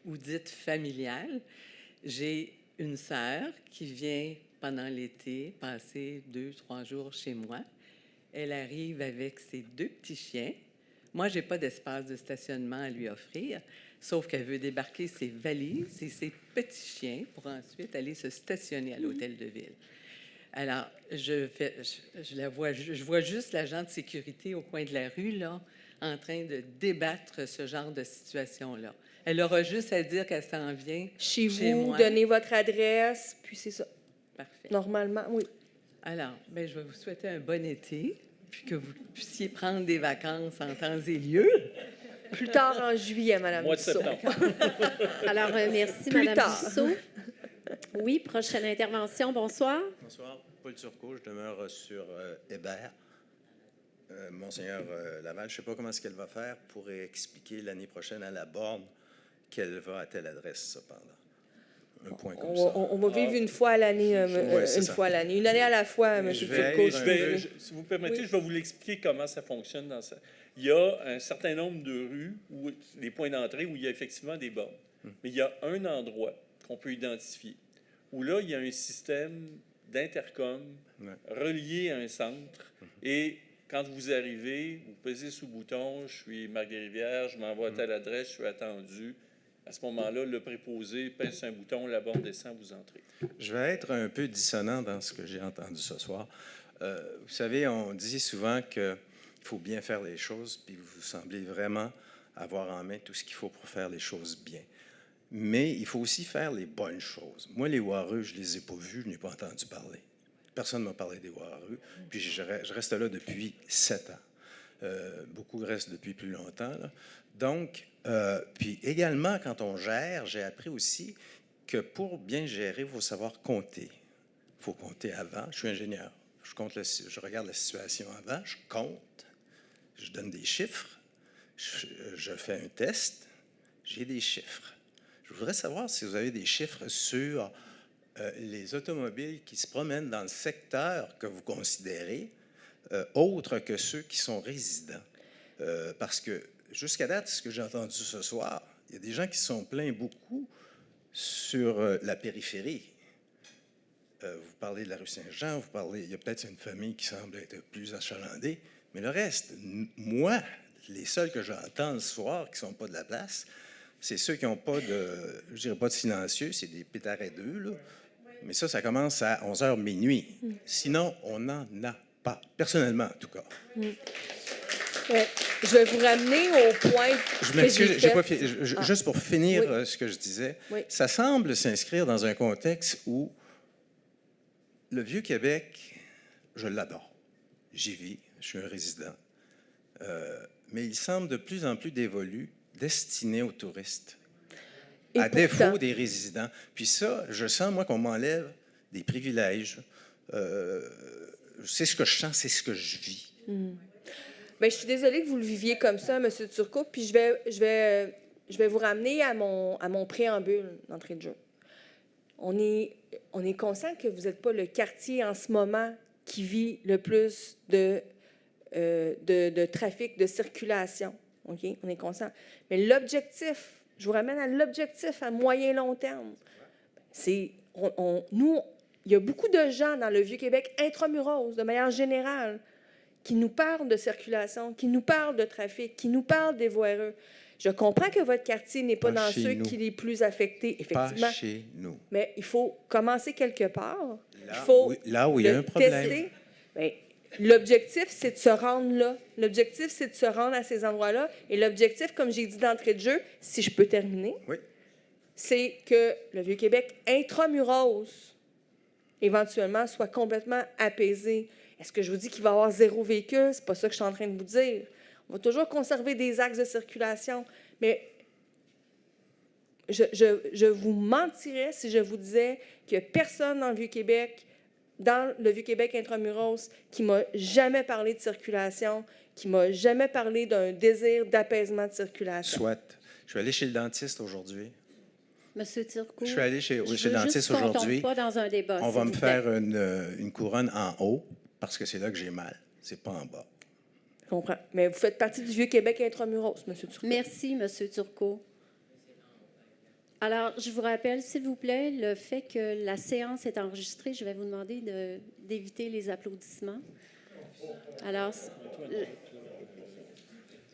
ou dites familiales. J'ai une sœur qui vient pendant l'été passer 2-3 jours chez moi Elle arrive avec ses 2 petits chiens. Moi, je n'ai pas d'espace de stationnement à lui offrir, sauf qu'elle veut débarquer ses valises et ses petits chiens pour ensuite aller se stationner à l'hôtel de ville. Alors, je vois juste l'agent de sécurité au coin de la rue, là, en train de débattre ce genre de situation-là. Elle aura juste à dire qu'elle s'en vient Chez vous, moi. donnez votre adresse, puis c'est ça. Parfait. Normalement, oui. Alors, bien, je vais vous souhaiter un bon été, puis que vous puissiez prendre des vacances en temps et lieu. Plus tard en juillet, Mme Mois de Dussault. septembre. Alors, merci, Plus Mme tard. Dussault. Oui, prochaine intervention. Bonsoir. Bonsoir, Paul Turcot, je demeure sur Hébert. Monseigneur Laval, je ne sais pas comment est-ce qu'elle va faire pour expliquer l'année prochaine à la borne qu'elle va à telle adresse, cependant. Un point comme ça. On va vivre une fois à l'année, fois à l'année. Une année à la fois, M. Turcot. Si vous permettez, je vais vous l'expliquer comment ça fonctionne. Il y a un certain nombre de rues, des points d'entrée où il y a effectivement des bornes. Mais il y a un endroit qu'on peut identifier où là, il y a un système d'intercom relié à un centre. Et quand vous arrivez, vous pesez sur le bouton, je suis Marc Desrivières, je m'envoie à telle adresse, je suis attendu. À ce moment-là, le préposé pèse sur un bouton, la borne descend, vous entrez. Je vais être un peu dissonant dans ce que j'ai entendu ce soir. Vous savez, on dit souvent qu'il faut bien faire les choses, puis vous semblez vraiment avoir en main tout ce qu'il faut pour faire les choses bien. Mais il faut aussi faire les bonnes choses. Moi, les Wareux, je ne les ai pas vus, je n'ai pas entendu parler. Personne ne m'a parlé des Wareux. Puis je reste là depuis 7 ans. Beaucoup restent depuis plus longtemps, là. Donc, puis également, quand on gère, j'ai appris aussi que pour bien gérer, il faut savoir compter. Il faut compter avant. Je suis ingénieur. Je regarde la situation avant, je compte, je donne des chiffres, je fais un test, j'ai des chiffres. Je voudrais savoir si vous avez des chiffres sur les automobiles qui se promènent dans le secteur que vous considérez, autre que ceux qui sont résidents. Parce que jusqu'à date, ce que j'ai entendu ce soir, il y a des gens qui se sont plaints beaucoup sur la périphérie. Vous parlez de la rue Saint-Jean, il y a peut-être une famille qui semble être plus achalandée, mais le reste, moi, les seuls que j'entends le soir qui ne sont pas de la place, c'est ceux qui n'ont pas de, je dirais pas de silencieux, c'est des pétards à deux, là. Mais ça commence à 11h minuit. Sinon, on n'en a pas. Personnellement, en tout cas. Je vais vous ramener au point. Je m'excuse, juste pour finir ce que je disais, ça semble s'inscrire dans un contexte où le Vieux-Québec, je l'adore. J'y vis, je suis un résident. Mais il semble de plus en plus dévolu, destiné aux touristes, à défaut des résidents. Puis ça, je sens, moi, qu'on m'enlève des privilèges. C'est ce que je sens, c'est ce que je vis. Bien, je suis désolée que vous le viviez comme ça, M. Turcot, puis je vais vous ramener à mon préambule d'entrée de jeu. On est conscient que vous n'êtes pas le quartier en ce moment qui vit le plus de trafic, de circulation. Okay? On est conscient. Mais l'objectif, je vous ramène à l'objectif à moyen long terme. Nous, il y a beaucoup de gens dans le Vieux-Québec intramuros, de manière générale, qui nous parlent de circulation, qui nous parlent de trafic, qui nous parlent des voies. Je comprends que votre quartier n'est pas dans ceux qui sont les plus affectés, effectivement. Pas chez nous. Mais il faut commencer quelque part. Là où il y a un problème. Bien, l'objectif, c'est de se rendre là. L'objectif, c'est de se rendre à ces endroits-là. Et l'objectif, comme j'ai dit d'entrée de jeu, si je peux terminer, c'est que le Vieux-Québec intramuros, éventuellement, soit complètement apaisé. Est-ce que je vous dis qu'il va y avoir 0 véhicule? C'est pas ça que je suis en train de vous dire. On va toujours conserver des axes de circulation, mais je vous mentirais si je vous disais qu'il n'y a personne dans le Vieux-Québec intramuros qui m'a jamais parlé de circulation, qui m'a jamais parlé d'un désir d'apaisement de circulation. Soit. Je suis allé chez le dentiste aujourd'hui. Monsieur Turcot, je suis allé chez le dentiste aujourd'hui. Pas dans un débat. On va me faire une couronne en haut parce que c'est là que j'ai mal. C'est pas en bas. Je comprends. Mais vous faites partie du Vieux-Québec intramuros, M. Turcot. Merci, M. Turcot. Alors, je vous rappelle, s'il vous plaît, le fait que la séance est enregistrée, je vais vous demander d'éviter les applaudissements. Alors,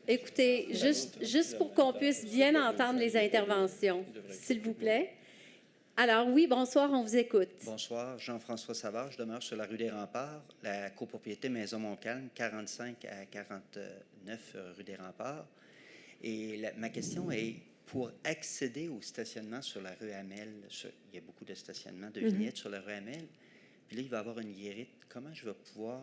écoutez, juste pour qu'on puisse bien entendre les interventions, s'il vous plaît. Alors oui, bonsoir, on vous écoute. Bonsoir, Jean-François Savard. Je demeure sur la rue des Remparts, la copropriété Maison Montcalm, 45 à 49 rue des Remparts. Et ma question est, pour accéder au stationnement sur la rue Hamel, il y a beaucoup de stationnements de vignettes sur la rue Hamel, puis là, il va y avoir une guérite. Comment je vais pouvoir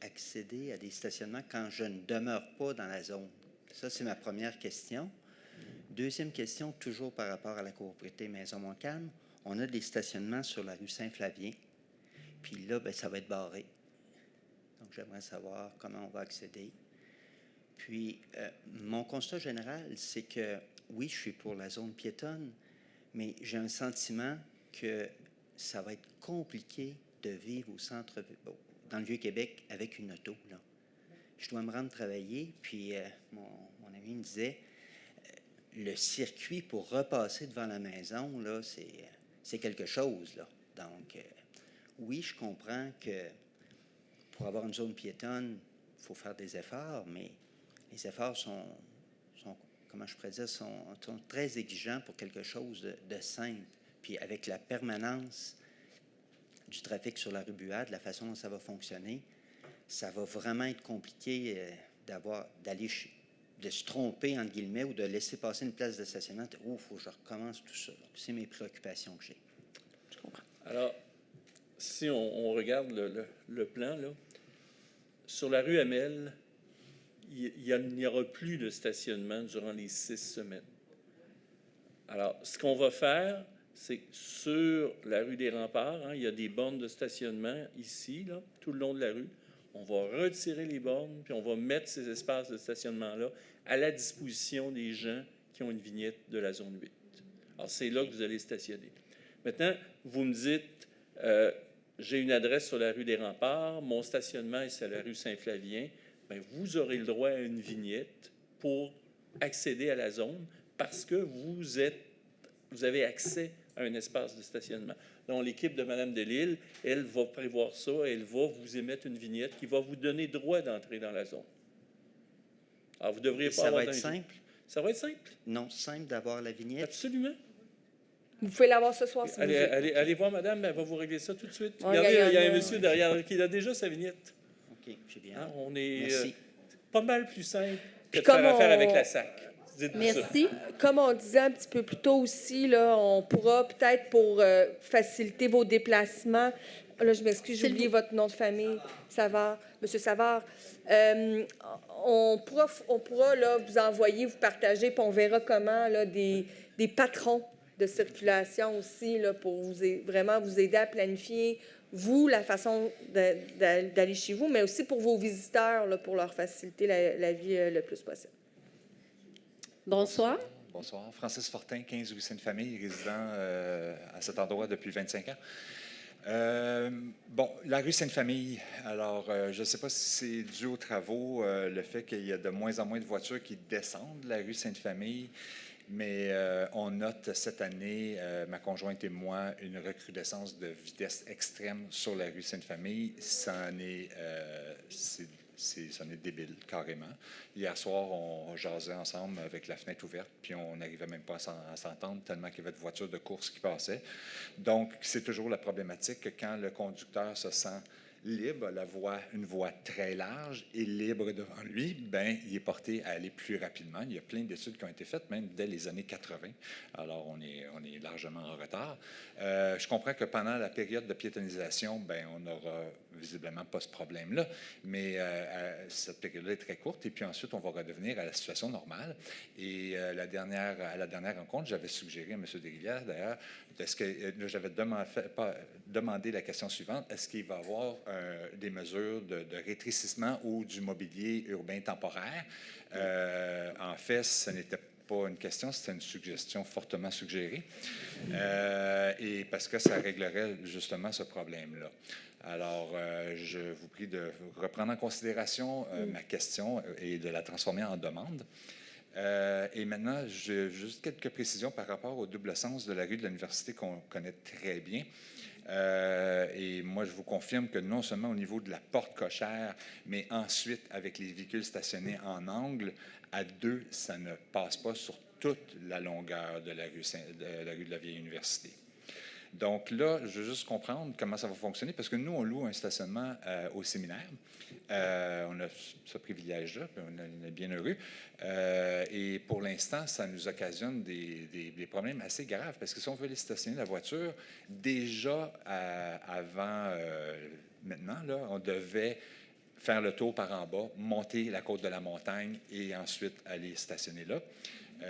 accéder à des stationnements quand je ne demeure pas dans la zone? Ça, c'est ma première question. Deuxième question, toujours par rapport à la copropriété Maison Montcalm, on a des stationnements sur la rue Saint-Flavien, puis là, bien, ça va être barré. Donc, j'aimerais savoir comment on va accéder. Puis, mon constat général, c'est que, oui, je suis pour la zone piétonne, mais j'ai un sentiment que ça va être compliqué de vivre au centre, dans le Vieux-Québec, avec une auto, là. Je dois me rendre travailler, puis mon ami me disait, le circuit pour repasser devant la maison, là, c'est quelque chose, là. Donc, oui, je comprends que pour avoir une zone piétonne, il faut faire des efforts, mais les efforts sont comment je pourrais dire, sont très exigeants pour quelque chose de simple. Puis avec la permanence du trafic sur la rue Buade, la façon dont ça va fonctionner, ça va vraiment être compliqué de se tromper, entre guillemets, ou de laisser passer une place de stationnement. Oh, il faut que je recommence tout ça. C'est mes préoccupations que j'ai. Je comprends. Alors, si on regarde le plan, là, sur la rue Hamel, il n'y aura plus de stationnement durant les 6 semaines. Alors, ce qu'on va faire, c'est que sur la rue des Remparts, il y a des bornes de stationnement ici, là, tout le long de la rue. On va retirer les bornes, puis on va mettre ces espaces de stationnement-là à la disposition des gens qui ont une vignette de la zone 8. Alors, c'est là que vous allez stationner. Maintenant, vous me dites, j'ai une adresse sur la rue des Remparts, mon stationnement est sur la rue Saint-Flavien. Bien, vous aurez le droit à une vignette pour accéder à la zone parce que vous avez accès à un espace de stationnement. Donc, l'équipe de Mme Delisle, elle va prévoir ça, elle va vous émettre une vignette qui va vous donner droit d'entrer dans la zone. Alors, vous devriez pas avoir... Ça va être simple? Ça va être simple? Non, simple d'avoir la vignette? Absolument. Vous pouvez l'avoir ce soir si vous voulez. Allez voir madame, elle va vous régler ça tout de suite. On Regardez, il y a un gagne, monsieur derrière qui a déjà sa vignette. OK, j'ai bien. Hein, on est Merci. pas mal plus simple que de comme faire affaire avec la SAC. Merci. Comme on disait un petit peu plus tôt aussi, là, on pourra peut-être pour faciliter vos déplacements. Là, je m'excuse, j'ai oublié votre nom de famille, Savard, Monsieur Savard. On pourra là, vous envoyer, vous partager, puis on verra comment là, des patrons de circulation aussi là, pour vraiment vous aider à planifier, vous, la façon d'aller chez vous, mais aussi pour vos visiteurs, là, pour leur faciliter la vie le plus possible. Bonsoir. Bonsoir. Francis Fortin, 15 rue Sainte-Famille, résident à cet endroit depuis 25 ans. La rue Sainte-Famille, alors je ne sais pas si c'est dû aux travaux, le fait qu'il y a de moins en moins de voitures qui descendent la rue Sainte-Famille, mais on note cette année, ma conjointe et moi, une recrudescence de vitesse extrême sur la rue Sainte-Famille. Ça en est débile, carrément. Hier soir, on jasait ensemble avec la fenêtre ouverte, puis on n'arrivait même pas à s'entendre tellement qu'il y avait de voitures de course qui passaient. Donc, c'est toujours la problématique que quand le conducteur se sent libre, une voie très large et libre devant lui, ben, il est porté à aller plus rapidement. Il y a plein d'études qui ont été faites, même dès les années 80. Alors, on est largement en retard. Je comprends que pendant la période de piétonisation, ben, on n'aura visiblement pas ce problème-là, mais cette période-là est très courte, et puis ensuite, on va redevenir à la situation normale. Et à la dernière rencontre, j'avais suggéré à M. Desrivières, d'ailleurs, j'avais demandé la question suivante, est-ce qu'il va y avoir des mesures de rétrécissement ou du mobilier urbain temporaire? En fait, ce n'était pas une question, c'était une suggestion fortement suggérée, et parce que ça réglerait justement ce problème-là. Alors, je vous prie de reprendre en considération ma question et de la transformer en demande. Et maintenant, j'ai juste quelques précisions par rapport au double sens de la rue de l'Université qu'on connaît très bien. Et moi, je vous confirme que non seulement au niveau de la porte cochère, mais ensuite avec les véhicules stationnés en angle, à deux, ça ne passe pas sur toute la longueur de la rue de la Vieille Université. Donc là, je veux juste comprendre comment ça va fonctionner, parce que nous, on loue un stationnement au séminaire. On a ce privilège-là, puis on est bien heureux. Et pour l'instant, ça nous occasionne des problèmes assez graves, parce que si on veut aller stationner la voiture, déjà avant maintenant, là, on devait faire le tour par en bas, monter la côte de la montagne et ensuite aller stationner là.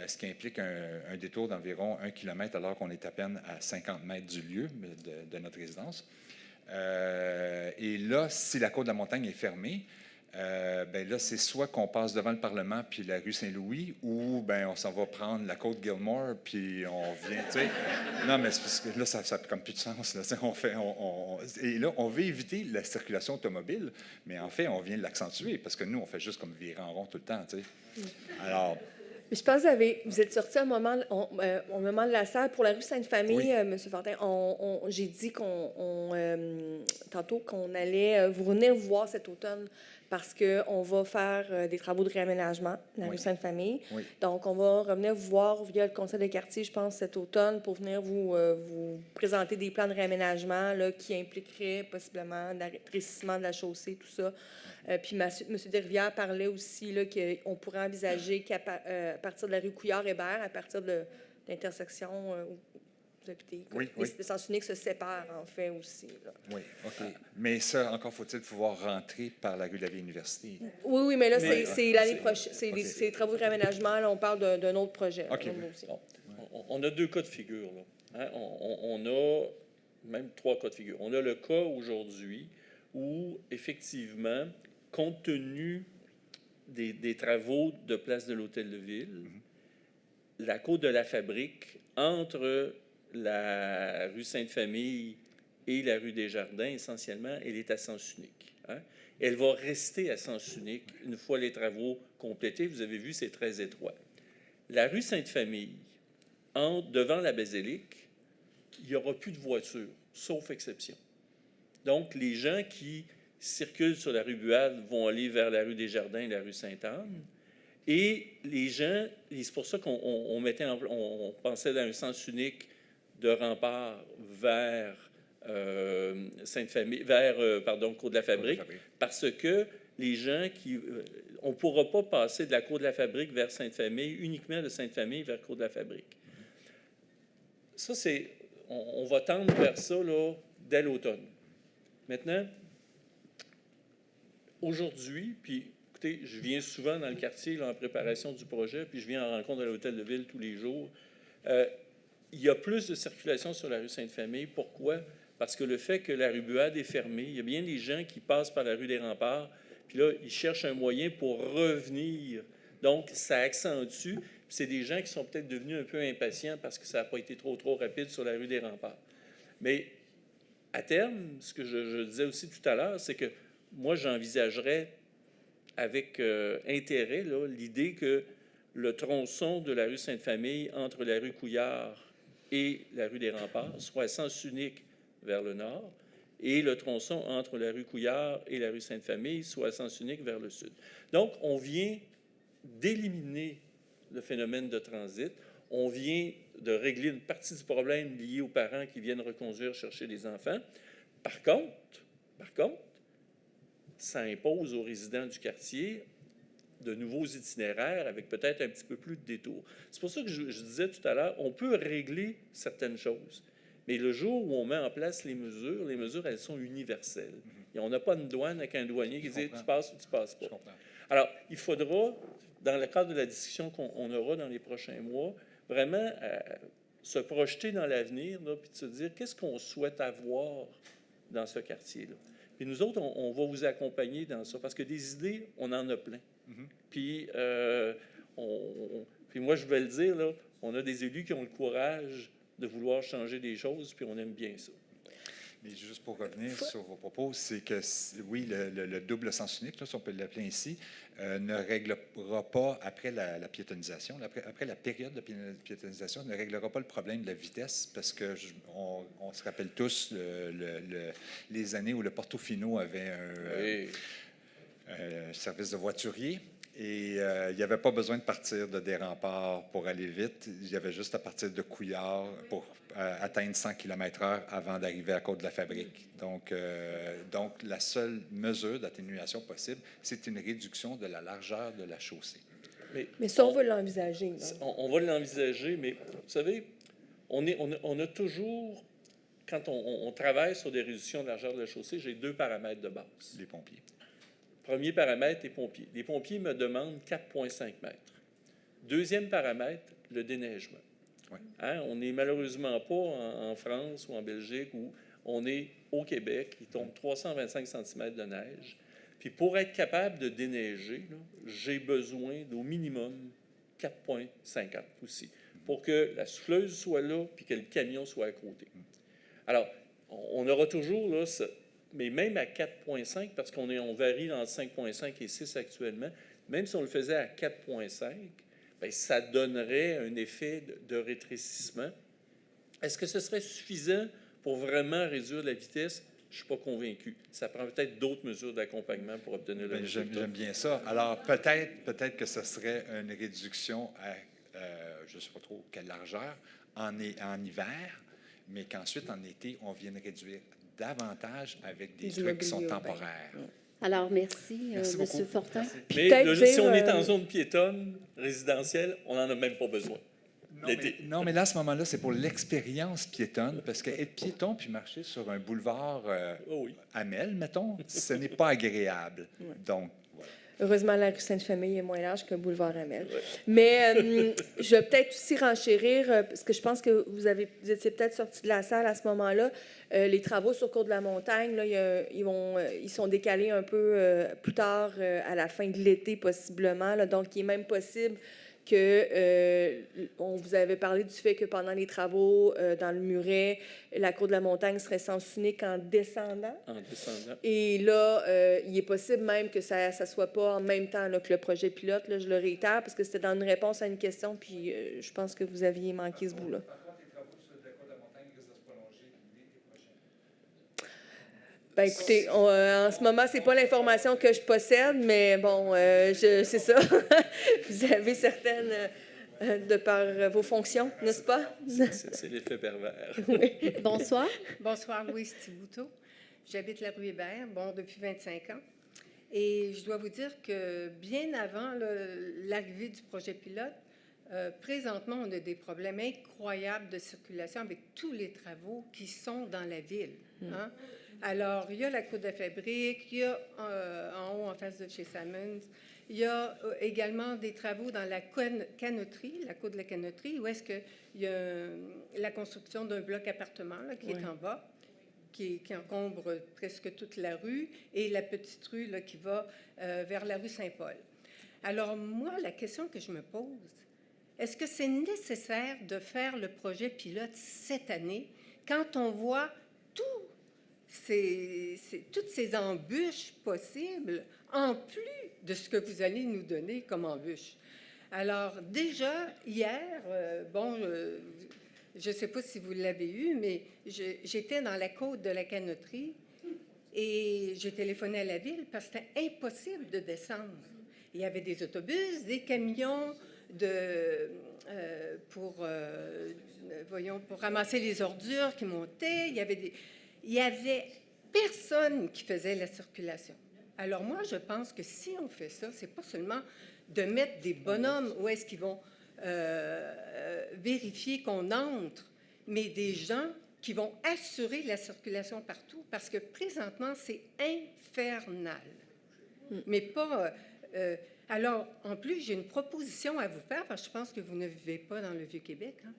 Ce qui implique un détour d'environ 1 km alors qu'on est à peine à 50 mètres du lieu de notre résidence. Et là, si la côte de la montagne est fermée, ben là, c'est soit qu'on passe devant le Parlement puis la rue Saint-Louis, ou ben on s'en va prendre la côte Gilmore puis on vient, tu sais. Non, mais c'est parce que là, ça n'a comme plus de sens. Là, et là, on veut éviter la circulation automobile, mais en fait, on vient de l'accentuer parce que nous, on fait juste comme virer en rond tout le temps, tu sais. Alors... Mais je pense que vous êtes sorti au moment de la salle pour la rue Sainte-Famille, Oui. M. Fortin. J'ai dit tantôt qu'on allait vous venir voir cet automne parce qu'on va faire des travaux de réaménagement de la rue Sainte-Famille. Oui. Donc, on va revenir vous voir via le conseil de quartier, je pense, cet automne pour venir vous présenter des plans de réaménagement là, qui impliqueraient possiblement l'étrécissement de la chaussée, tout ça. Puis M. Desrivières parlait aussi qu'on pourrait envisager qu'à partir de la rue Couillard-Hébert, à partir de l'intersection où vous habitez, le sens unique se sépare, en fait, aussi. Là. Oui, OK. Mais ça, encore faut-il pouvoir rentrer par la rue de la Vieille Université. Oui, mais là, c'est l'année prochaine. C'est les travaux de réaménagement. Là, on parle d'un autre projet. OK. Bon, on a 2 cas de figure. Là. Hein? On a même 3 cas de figure. On a le cas aujourd'hui où, effectivement, compte tenu des travaux de place de l'Hôtel de Ville, la côte de la Fabrique, entre la rue Sainte-Famille et la rue des Jardins, essentiellement, elle est à sens unique. Hein? Elle va rester à sens unique une fois les travaux complétés. Vous avez vu, c'est très étroit. La rue Sainte-Famille, devant la basilique, il n'y aura plus de voitures, sauf exception. Donc, les gens qui circulent sur la rue Buade vont aller vers la rue des Jardins et la rue Sainte-Anne. Et les gens, et c'est pour ça qu'on on pensait dans un sens unique de Rempart vers Sainte-Famille, vers Cour de la Fabrique, parce que les gens on ne pourra pas passer de la Cour de la Fabrique vers Sainte-Famille, uniquement de Sainte-Famille vers Cour de la Fabrique. Ça, on va tendre vers ça là, dès l'automne. Maintenant, aujourd'hui, puis écoutez, je viens souvent dans le quartier là, en préparation du projet, puis je viens en rencontre à l'Hôtel de Ville tous les jours. Il y a plus de circulation sur la rue Sainte-Famille. Pourquoi? Parce que le fait que la rue Buade est fermée, il y a bien des gens qui passent par la rue des Remparts, puis là, ils cherchent un moyen pour revenir. Donc, ça accentue. C'est des gens qui sont peut-être devenus un peu impatients parce que ça n'a pas été trop rapide sur la rue des Remparts. Mais à terme, ce que je disais aussi tout à l'heure, c'est que moi, j'envisagerais avec intérêt l'idée que le tronçon de la rue Sainte-Famille entre la rue Couillard et la rue des Remparts soit à sens unique vers le nord et le tronçon entre la rue Couillard et la rue Sainte-Famille soit à sens unique vers le sud. Donc, on vient d'éliminer le phénomène de transit. On vient de régler une partie du problème lié aux parents qui viennent reconduire chercher les enfants. Par contre, ça impose aux résidents du quartier de nouveaux itinéraires avec peut-être un petit peu plus de détours. C'est pour ça que je disais tout à l'heure, on peut régler certaines choses, mais le jour où on met en place les mesures, elles sont universelles. Et on n'a pas une douane avec un douanier qui dit « tu passes ou tu passes pas ». Alors, il faudra, dans le cadre de la discussion qu'on aura dans les prochains mois, vraiment se projeter dans l'avenir, puis de se dire qu'est-ce qu'on souhaite avoir dans ce quartier-là. Puis nous autres, on va vous accompagner dans ça, parce que des idées, on en a plein. Puis, puis moi, je vais le dire, là, on a des élus qui ont le courage de vouloir changer des choses, puis on aime bien ça. Mais juste pour revenir sur vos propos, c'est que, oui, le double sens unique, là, si on peut l'appeler ainsi, ne réglera pas, après la piétonisation, après la période de piétonisation, ne réglera pas le problème de la vitesse, parce que on se rappelle tous les années où le Portofino avait un service de voiturier. Et il n'y avait pas besoin de partir de des remparts pour aller vite. Il y avait juste à partir de Couillard pour atteindre 100 km/h avant d'arriver à Côte de la Fabrique. Donc, la seule mesure d'atténuation possible, c'est une réduction de la largeur de la chaussée. Mais ça, on va l'envisager. On va l'envisager, mais vous savez, on a toujours, quand on travaille sur des réductions de largeur de la chaussée, j'ai 2 paramètres de base. Les pompiers. Premier paramètre, les pompiers. Les pompiers me demandent 4,5 mètres. Deuxième paramètre, le déneigement. Oui. Hein? On n'est malheureusement pas en France ou en Belgique, où on est au Québec, il tombe 325 cm de neige. Puis pour être capable de déneiger, j'ai besoin d'au minimum 4,50 aussi, pour que la souffleuse soit là puis que le camion soit à côté. Alors, on aura toujours là, mais même à 4,5, parce on varie entre 5,5 et 6 actuellement, même si on le faisait à 4,5, bien, ça donnerait un effet de rétrécissement. Est-ce que ce serait suffisant pour vraiment réduire la vitesse? Je ne suis pas convaincu. Ça prend peut-être d'autres mesures d'accompagnement pour obtenir le résultat. J'aime bien ça. Alors, peut-être que ce serait une réduction à, je ne sais pas trop quelle largeur, en hiver, mais qu'ensuite, en été, on vienne réduire davantage avec des trucs qui sont temporaires. Alors, merci M. Fortin. Mais si on est en zone piétonne résidentielle, on n'en a même pas besoin. Non, mais là, à ce moment-là, c'est pour l'expérience piétonne, parce qu'être piéton puis marcher sur un boulevard Amel, mettons, ce n'est pas agréable. Donc, heureusement, la rue Sainte-Famille est moins large qu'un boulevard Amel. Ouais. Mais je vais peut-être aussi renchérir, parce que je pense que vous étiez peut-être sortis de la salle à ce moment-là. Les travaux sur Côte-de-la-Montagne, là, ils sont décalés un peu plus tard, à la fin de l'été, possiblement. Là, donc, il est même possible que on vous avait parlé du fait que pendant les travaux dans le Muret, la Cour de la Montagne serait sens unique en descendant. En descendant. Et là, il est possible même que ça ne soit pas en même temps là, que le projet pilote. Là, je le réitère parce que c'était dans une réponse à une question, puis je pense que vous aviez manqué ce bout-là. Ben écoutez, en ce moment, c'est pas l'information que je possède, mais bon, c'est ça. Vous avez certaines, de par vos fonctions, n'est-ce pas? C'est l'effet pervers. Oui. Bonsoir. Bonsoir, Louise Thibouteau. J'habite la rue Hébert, depuis 25 ans. Et je dois vous dire que bien avant l'arrivée du projet pilote, présentement, on a des problèmes incroyables de circulation avec tous les travaux qui sont dans la ville. Hein? Alors, il y a la Cour de la Fabrique, il y a en haut, en face de chez Salmons, il y a également des travaux dans la canoterie, la Cour de la canoterie, où est-ce qu'il y a la construction d'un bloc appartement là, qui est en bas, qui encombre presque toute la rue, et la petite rue là, qui va vers la rue Saint-Paul. Alors, moi, la question que je me pose, est-ce que c'est nécessaire de faire le projet pilote cette année quand on voit toutes ces embûches possibles, en plus de ce que vous allez nous donner comme embûches? Alors, déjà, hier, je ne sais pas si vous l'avez eu, mais j'étais dans la côte de la canoterie et j'ai téléphoné à la ville parce que c'était impossible de descendre. Il y avait des autobus, des camions pour ramasser les ordures qui montaient. Il y avait personne qui faisait la circulation. Alors moi, je pense que si on fait ça, c'est pas seulement de mettre des bonhommes où est-ce qu'ils vont vérifier qu'on entre, mais des gens qui vont assurer la circulation partout, parce que présentement, c'est infernal. Mais pas... alors, en plus, j'ai une proposition à vous faire, parce que je pense que vous ne vivez pas dans le Vieux-Québec. Hein?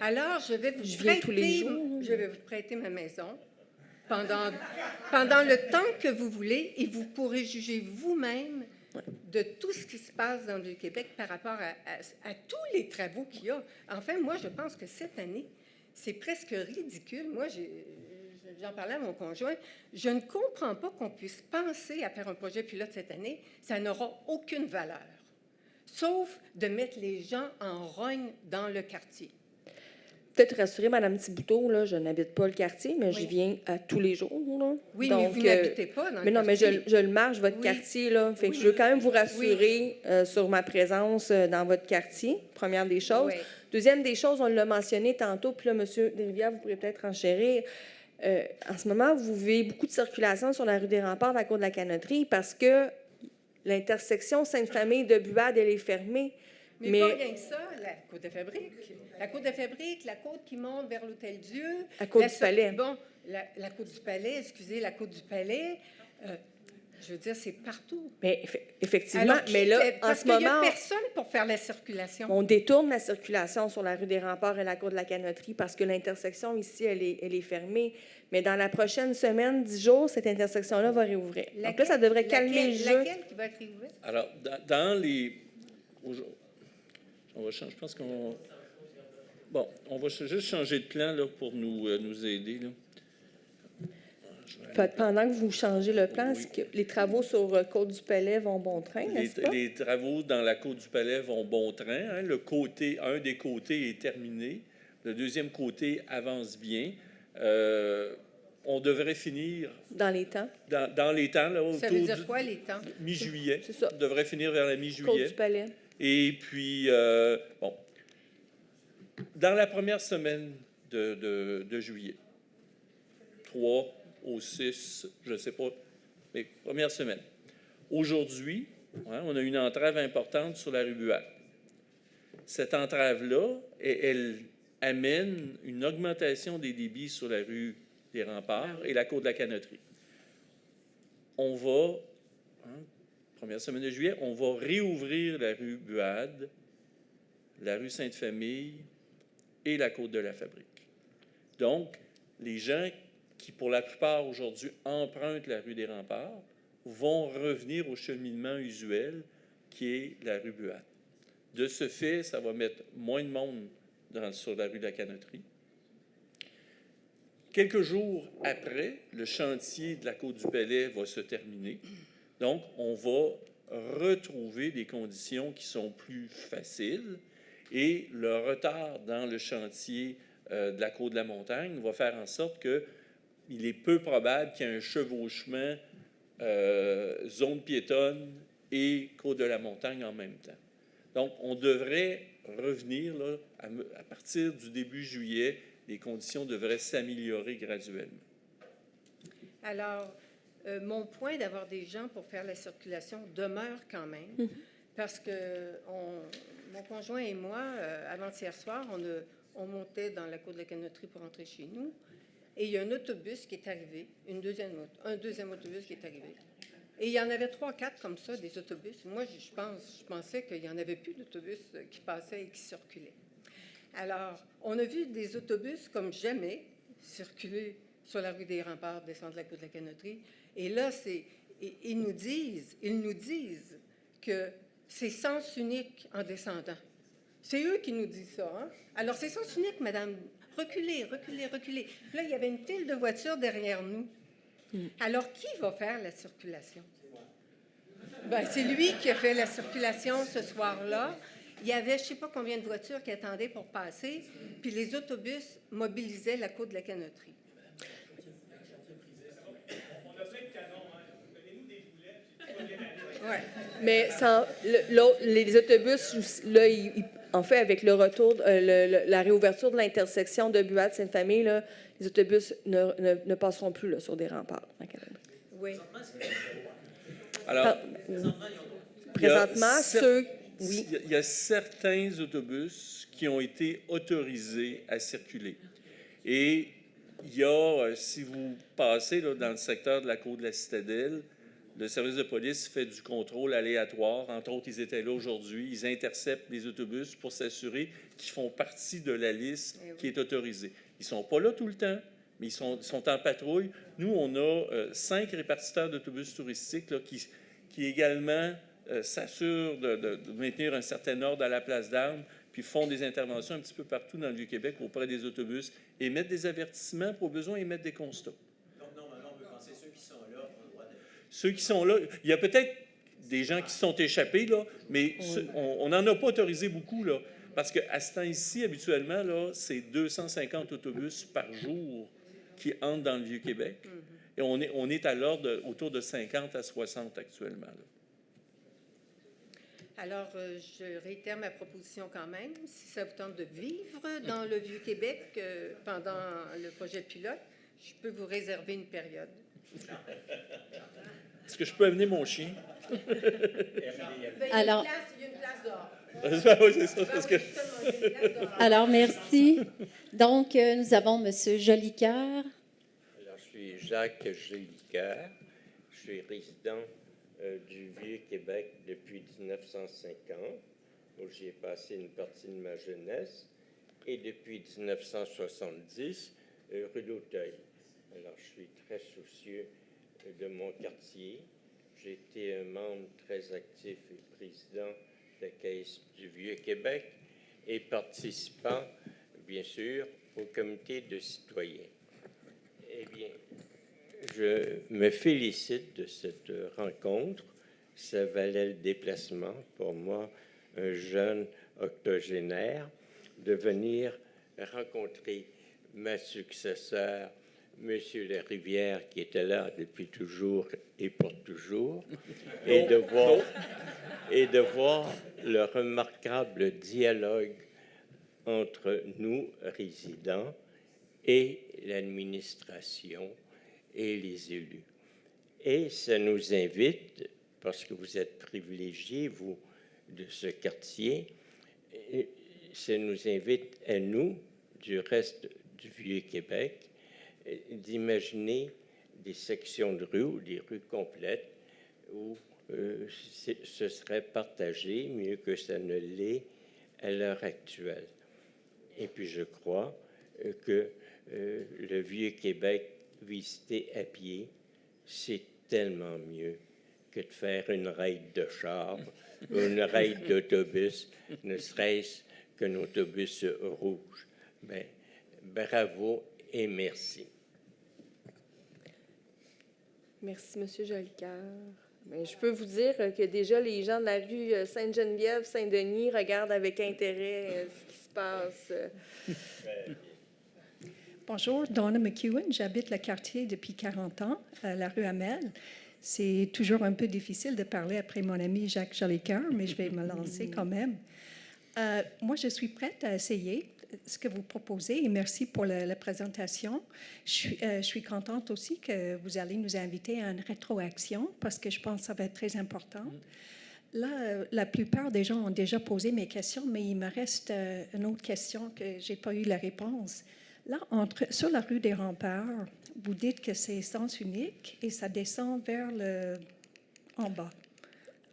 Alors, je vais vous prêter ma maison pendant le temps que vous voulez, et vous pourrez juger vous-même de tout ce qui se passe dans le Québec par rapport à tous les travaux qu'il y a. Enfin, moi, je pense que cette année, c'est presque ridicule. Moi, j'en parlais à mon conjoint, je ne comprends pas qu'on puisse penser à faire un projet pilote cette année. Ça n'aura aucune valeur, sauf de mettre les gens en rogne dans le quartier. Peut-être rassurer Mme Thibouteau, là, je n'habite pas le quartier, mais j'y Oui. viens tous les jours. Là. Oui, donc, mais vous n'habitez pas dans mais le non, mais quartier. je le marche, votre Oui. quartier. Là. Fait que Oui. je veux quand même vous rassurer sur ma présence dans votre quartier, première des choses. Oui. Deuxième des choses, on l'a mentionné tantôt, puis là, M. Desrivières, vous pourrez peut-être enchérir. En ce moment, vous vivez beaucoup de circulation sur la rue des Remparts, à la cour de la Canotterie, parce que l'intersection Sainte-Famille de Buade, elle est fermée. Mais pas rien que ça, la Côte de Fabrique. La Côte de Fabrique, la côte qui monte vers l'Hôtel-Dieu. La Côte du Palais. Bon, la Côte du Palais, excusez, la Côte du Palais. Je veux dire, c'est partout. Mais effectivement, Alors, mais là, en parce ce qu'il n'y a moment, personne pour faire la circulation. on détourne la circulation sur la rue des Remparts et la cour de la Canotterie parce que l'intersection ici, elle est fermée. Mais dans la prochaine semaine, 10 jours, cette intersection-là va réouvrir. Donc là, ça devrait calmer le jeu. Laquelle qui va être réouverte? Alors, dans les... On va changer, je pense qu'on... Bon, on va juste changer de plan là, pour nous aider. Là. Pendant que vous changez le plan, est-ce que les travaux sur Côte-du-Palais vont bon train, n'est-ce pas? Les travaux dans la Côte du Palais vont bon train. Hein. Un des côtés est terminé. Le deuxième côté avance bien. On devrait finir... Dans les temps? Dans les temps. Là, Ça veut dire quoi, les temps? Mi-juillet. C'est ça. On devrait finir vers la mi-juillet. Côte-du-Palais. Et puis, bon, dans la première semaine de juillet, 3 au 6, je ne sais pas, mais première semaine. Aujourd'hui, hein, on a une entrave importante sur la rue Buade. Cette entrave-là, elle amène une augmentation des débits sur la rue des Remparts et la cour de la Canotterie. On va, première semaine de juillet, on va réouvrir la rue Buade, la rue Sainte-Famille et la côte de la Fabrique. Donc, les gens qui, pour la plupart aujourd'hui, empruntent la rue des Remparts vont revenir au cheminement usuel qui est la rue Buade. De ce fait, ça va mettre moins de monde sur la rue de la Canotterie. Quelques jours après, le chantier de la Côte du Palais va se terminer. Donc, on va retrouver des conditions qui sont plus faciles et le retard dans le chantier de la Côte de la Montagne va faire en sorte qu'il est peu probable qu'il y ait un chevauchement zone piétonne et Côte de la Montagne en même temps. Donc, on devrait revenir là, à partir du début juillet, les conditions devraient s'améliorer graduellement. Alors, mon point d'avoir des gens pour faire la circulation demeure quand même, parce que mon conjoint et moi, avant-hier soir, on montait dans la cour de la Canotterie pour rentrer chez nous, et il y a un autobus qui est arrivé, un deuxième autobus qui est arrivé. Et il y en avait 3-4 comme ça, des autobus. Moi, je pensais qu'il n'y en avait plus d'autobus qui passaient et qui circulaient. Alors, on a vu des autobus comme jamais circuler sur la rue des Remparts, descendre la cour de la Canotterie. Et là, ils nous disent que c'est sens unique en descendant. C'est eux qui nous disent ça. Hein? Alors, c'est sens unique, madame. Reculez, reculez, reculez. Puis là, il y avait une file de voitures derrière nous. Alors, qui va faire la circulation? Ben, c'est lui qui a fait la circulation ce soir-là. Il y avait je ne sais pas combien de voitures qui attendaient pour passer, puis les autobus mobilisaient la côte de la Canotterie. On a plein de canons, hein. Donnez-nous des boulets, puis tout va bien aller. Ouais. Mais les autobus, là, en fait, avec le retour, la réouverture de l'intersection de Buade-Sainte-Famille, là, les autobus ne passeront plus là, sur des remparts. Oui. Alors, présentement, ceux... Oui. Il y a certains autobus qui ont été autorisés à circuler. Et il y a, si vous passez là, dans le secteur de la cour de la Citadelle, le service de police fait du contrôle aléatoire. Entre autres, ils étaient là aujourd'hui. Ils interceptent les autobus pour s'assurer qu'ils font partie de la liste qui est autorisée. Ils ne sont pas là tout le temps, mais ils sont en patrouille. Nous, on a 5 répartiteurs d'autobus touristiques là, qui également... s'assure de maintenir un certain ordre à la place d'armes, puis font des interventions un petit peu partout dans le Vieux-Québec auprès des autobus, émettent des avertissements, pour besoin, émettent des constats. Donc, normalement, on peut penser ceux qui sont là ont le droit d'être. Ceux qui sont là, il y a peut-être des gens qui se sont échappés, là, mais on n'en a pas autorisé beaucoup, là, parce qu'à ce temps-ci, habituellement, là, c'est 250 autobus par jour qui entrent dans le Vieux-Québec. Et on est à l'ordre autour de 50 à 60 actuellement, là. Alors, je réitère ma proposition quand même. Si ça vous tente de vivre dans le Vieux-Québec pendant le projet pilote, je peux vous réserver une période. Est-ce que je peux amener mon chien? Alors, il y a une place dehors. Oui, c'est ça. Parce que... Alors, merci. Donc, nous avons M. Jolicoeur. Alors, je suis Jacques Jolicoeur. Je suis résident du Vieux-Québec depuis 1950, où j'y ai passé une partie de ma jeunesse, et depuis 1970, rue d'Auteuil. Alors, je suis très soucieux de mon quartier. J'ai été un membre très actif et président de la Caisse du Vieux-Québec et participant, bien sûr, au comité de citoyens. Eh bien, je me félicite de cette rencontre. Ça valait le déplacement pour moi, un jeune octogénaire, de venir rencontrer ma successeur, M. Larivière, qui était là depuis toujours et pour toujours, et de voir le remarquable dialogue entre nous, résidents, et l'administration et les élus. Et ça nous invite, parce que vous êtes privilégiés, vous, de ce quartier, ça nous invite à nous, du reste du Vieux-Québec, d'imaginer des sections de rues ou des rues complètes où ce serait partagé mieux que ça ne l'est à l'heure actuelle. Et puis je crois que le Vieux-Québec visité à pied, c'est tellement mieux que de faire une raid de char ou une raid d'autobus, ne serait-ce qu'un autobus rouge. Bien, bravo et merci. Merci, M. Jolicoeur. Bien, je peux vous dire que déjà, les gens de la rue Sainte-Geneviève, Saint-Denis regardent avec intérêt ce qui se passe. Bonjour, Donna McEwen. J'habite le quartier depuis 40 ans, à la rue Hamel. C'est toujours un peu difficile de parler après mon ami Jacques Jolicoeur, mais je vais me lancer quand même. Moi, je suis prête à essayer ce que vous proposez et merci pour la présentation. Je suis contente aussi que vous allez nous inviter à une rétroaction parce que je pense que ça va être très important. Là, la plupart des gens ont déjà posé mes questions, mais il me reste une autre question que je n'ai pas eu la réponse. Là, sur la rue des Remparts, vous dites que c'est sens unique et ça descend vers en bas,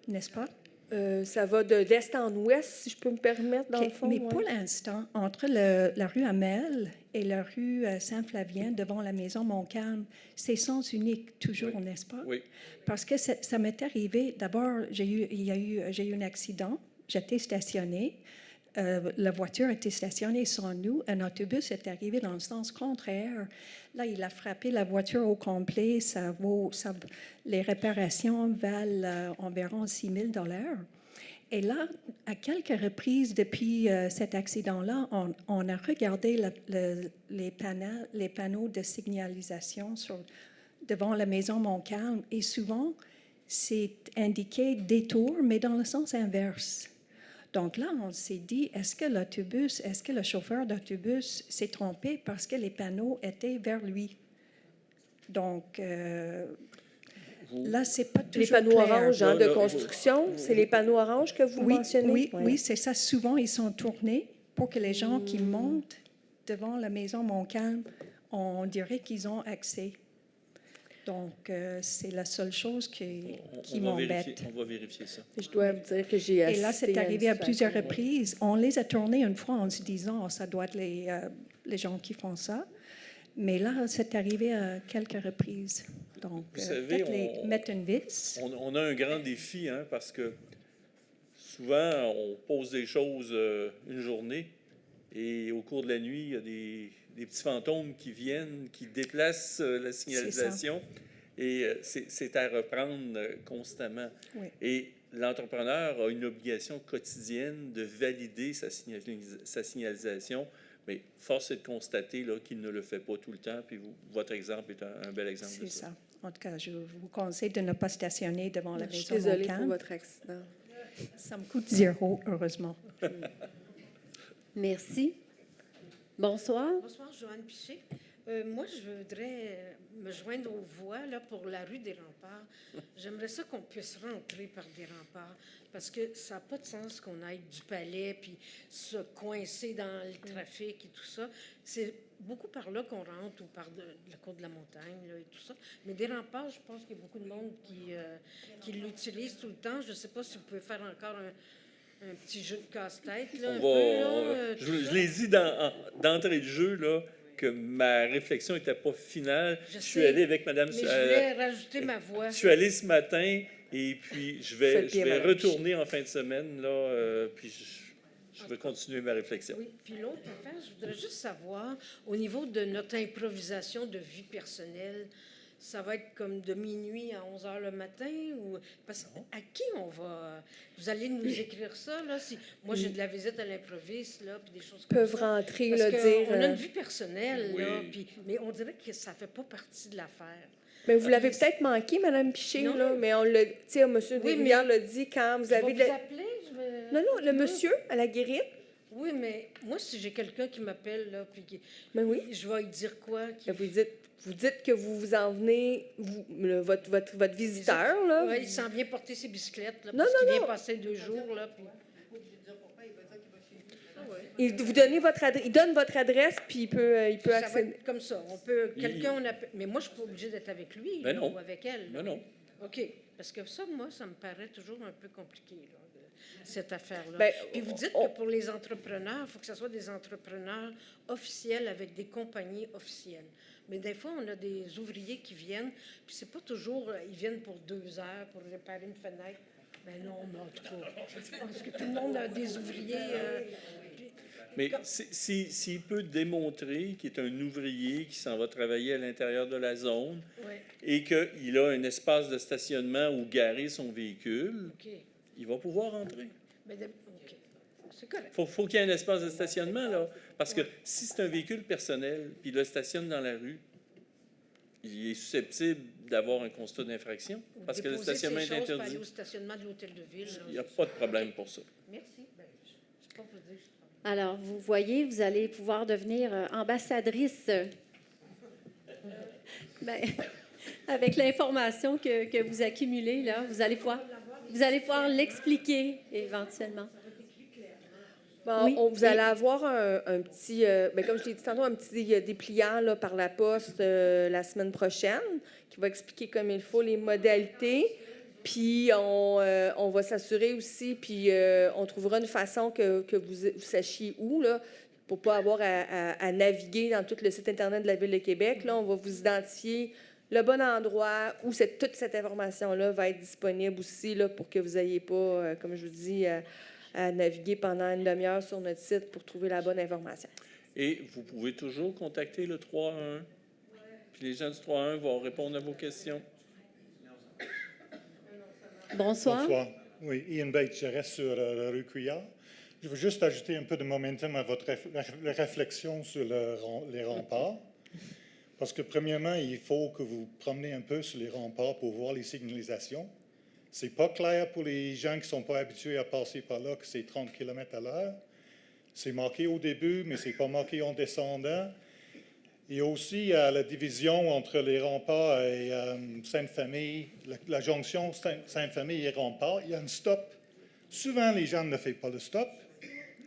n'est-ce pas? Ça va d'est en ouest, si je peux me permettre, dans le fond. Mais pour l'instant, entre la rue Hamel et la rue Saint-Flavien, devant la maison Montcalm, c'est sens unique, toujours, n'est-ce pas? Oui. Parce que ça m'est arrivé, d'abord, j'ai eu un accident, j'étais stationnée, la voiture était stationnée sans nous, un autobus est arrivé dans le sens contraire. Là, il a frappé la voiture au complet. Les réparations valent environ $6 000. Et là, à quelques reprises depuis cet accident-là, on a regardé les panneaux de signalisation devant la maison Montcalm et souvent, c'est indiqué détour, mais dans le sens inverse. Donc là, on s'est dit, est-ce que le chauffeur d'autobus s'est trompé parce que les panneaux étaient vers lui? Donc, là, c'est pas toujours les panneaux clair. oranges de construction, c'est les panneaux oranges que vous mentionnez? Oui, c'est ça. Souvent, ils sont tournés pour que les gens qui montent devant la maison Montcalm, on dirait qu'ils ont accès. Donc, c'est la seule chose qui m'embête. On va vérifier ça. Je dois vous dire que j'ai assisté. Et là, c'est arrivé à plusieurs reprises. On les a tournés une fois en se disant, oh, ça doit être les gens qui font ça. Mais là, c'est arrivé à quelques reprises. Donc, vous savez, peut-être mettre une vis. On a un grand défi, hein, parce que souvent, on pose des choses une journée et au cours de la nuit, il y a des petits fantômes qui viennent, qui déplacent la signalisation. Et c'est à reprendre constamment. Oui. Et l'entrepreneur a une obligation quotidienne de valider sa signalisation. Mais force est de constater qu'il ne le fait pas tout le temps. Puis votre exemple est un bel exemple de ça. C'est ça. En tout cas, je vous conseille de ne pas stationner devant la maison. Je suis désolée pour votre accident. Ça me coûte 0, heureusement. Merci. Bonsoir. Bonsoir, Joanne Piché. Moi, je voudrais me joindre aux voix là, pour la rue des Remparts. J'aimerais ça qu'on puisse rentrer par des remparts parce que ça n'a pas de sens qu'on aille du palais puis se coincer dans le trafic et tout ça. C'est beaucoup par là qu'on rentre ou par la côte de la montagne là, et tout ça. Mais des remparts, je pense qu'il y a beaucoup de monde qui l'utilise tout le temps. Je ne sais pas si vous pouvez faire encore un petit jeu de casse-tête. Là, je l'ai dit d'entrée de jeu, là, que ma réflexion n'était pas finale. Je suis allé avec Madame... Mais je voulais rajouter ma voix. Je suis allé ce matin et puis je vais retourner en fin de semaine, là, puis je vais continuer ma réflexion. Oui, puis l'autre affaire, je voudrais juste savoir, au niveau de notre improvisation de vie personnelle, ça va être comme de minuit à 11 h le matin? Ou parce à qui on va... Vous allez nous écrire ça, là? Si moi, j'ai de la visite à l'improviste, là, puis des choses comme ça. Peuvent rentrer, parce là, dire... on a une vie personnelle, là, puis, mais on dirait que ça ne fait pas partie de l'affaire. Mais vous l'avez peut-être manqué, Mme Piché, là, mais on l'a... Tu sais, M. Desrivières l'a dit quand vous avez... Je vais vous appeler, Non, le monsieur à la guérite. Oui, mais moi, si j'ai quelqu'un qui m'appelle, là, puis qui... Ben oui. Je vais lui dire quoi? Vous dites que vous vous en venez, votre visiteur, là. Oui, il s'en vient porter ses bicyclettes, là, Non, parce qu'il non, vient non. passer 2 jours, là, puis... Vous donnez votre adresse, il donne votre adresse, puis il peut ça accéder. va être comme ça. On peut... Quelqu'un, on appelle... Mais moi, je ne suis pas obligée d'être avec lui, Ben là, non. ou avec elle. Ben non. OK. Parce que ça, moi, ça me paraît toujours un peu compliqué, là, cette affaire-là. Ben, puis vous dites que pour les entrepreneurs, il faut que ce soit des entrepreneurs officiels avec des compagnies officielles. Mais des fois, on a des ouvriers qui viennent, puis c'est pas toujours... Ils viennent pour 2 heures pour réparer une fenêtre. Ben non, mais en tout cas, je pense que tout le monde a des ouvriers... Mais s'il peut démontrer qu'il est un ouvrier qui s'en va travailler à l'intérieur de la zone et qu'il a un espace de stationnement où garer son véhicule, il va pouvoir entrer. C'est correct. Faut qu'il y ait un espace de stationnement, là. Parce que si c'est un véhicule personnel puis il le stationne dans la rue, il est susceptible d'avoir un constat d'infraction parce que le stationnement est interdit. Aller au stationnement de l'hôtel de ville. Il n'y a pas de problème pour ça. Merci. Ben, je sais pas vous dire. Alors, vous voyez, vous allez pouvoir devenir ambassadrice. Ben, avec l'information que vous accumulez, là, vous allez pouvoir l'expliquer éventuellement. Bon, Oui. vous allez avoir un petit, comme je l'ai dit tantôt, un petit dépliant là, par la poste la semaine prochaine qui va expliquer comme il faut les modalités. Puis on va s'assurer aussi, puis on trouvera une façon que vous sachiez où, là, pour ne pas avoir à naviguer dans tout le site Internet de la Ville de Québec. Là, on va vous identifier le bon endroit où toute cette information-là va être disponible aussi, là, pour que vous n'ayez pas, comme je vous dis, à naviguer pendant une demi-heure sur notre site pour trouver la bonne information. Et vous pouvez toujours contacter le 3-1. Puis les gens du 3-1 vont répondre à vos questions. Bonsoir. Bonsoir. Oui, Ian Bates, je reste sur la rue Couillard. Je veux juste ajouter un peu de momentum à votre réflexion sur les remparts. Parce que, premièrement, il faut que vous promenez un peu sur les remparts pour voir les signalisations. C'est pas clair pour les gens qui ne sont pas habitués à passer par là que c'est 30 km/h. C'est marqué au début, mais c'est pas marqué en descendant. Et aussi, à la division entre les remparts et Sainte-Famille, la jonction Sainte-Famille et remparts, il y a un stop. Souvent, les gens ne font pas le stop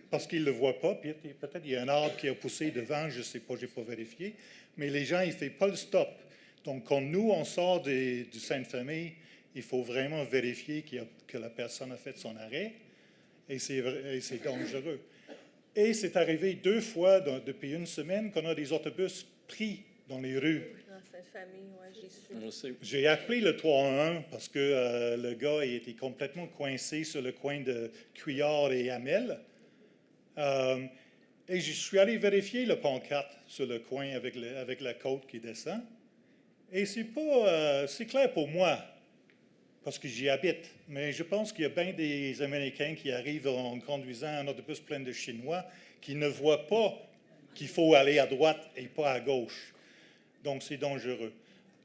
parce qu'ils ne le voient pas. Puis peut-être qu'il y a un arbre qui a poussé devant, je ne sais pas, je n'ai pas vérifié. Mais les gens, ils ne font pas le stop. Donc, quand nous, on sort du Sainte-Famille, il faut vraiment vérifier que la personne a fait son arrêt. Et c'est dangereux. Et c'est arrivé 2 fois depuis une semaine qu'on a des autobus pris dans les rues. Sainte-Famille, oui, j'ai su. On sait. J'ai appelé le 311 parce que le gars il était complètement coincé sur le coin de Couillard et Hamel. Et je suis allé vérifier le pont 4 sur le coin avec la côte qui descend. Et c'est clair pour moi, parce que j'y habite. Mais je pense qu'il y a bien des Américains qui arrivent en conduisant un autobus plein de Chinois qui ne voient pas qu'il faut aller à droite et pas à gauche. Donc, c'est dangereux.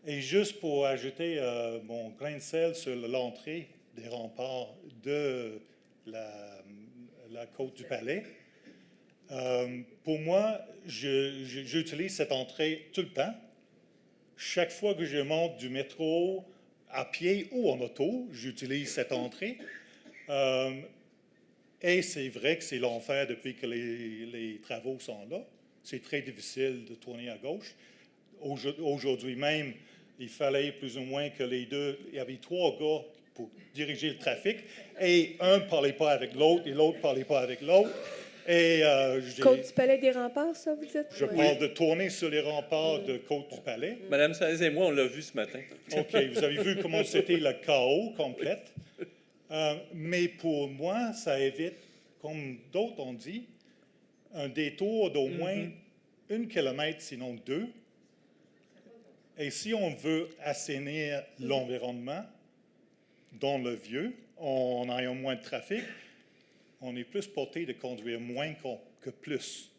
Et juste pour ajouter mon grain de sel sur l'entrée des remparts de la côte du Palais, pour moi, j'utilise cette entrée tout le temps. Chaque fois que je monte du métro à pied ou en auto, j'utilise cette entrée. Et c'est vrai que c'est l'enfer depuis que les travaux sont là. C'est très difficile de tourner à gauche. Aujourd'hui même, il fallait plus ou moins que les deux... Il y avait 3 gars pour diriger le trafic, et un ne parlait pas avec l'autre, et l'autre ne parlait pas avec l'autre. Et, Côte du Palais des Remparts, ça, vous dites? Je parle de tourner sur les remparts de Côte du Palais. Madame Saez et moi, on l'a vu ce matin. OK, vous avez vu comment c'était le chaos complet. Mais pour moi, ça évite, comme d'autres ont dit, un détour d'au moins 1 kilomètre, sinon 2. Et si on veut assainir l'environnement dans le vieux, en ayant moins de trafic, on est plus porté de conduire moins que plus.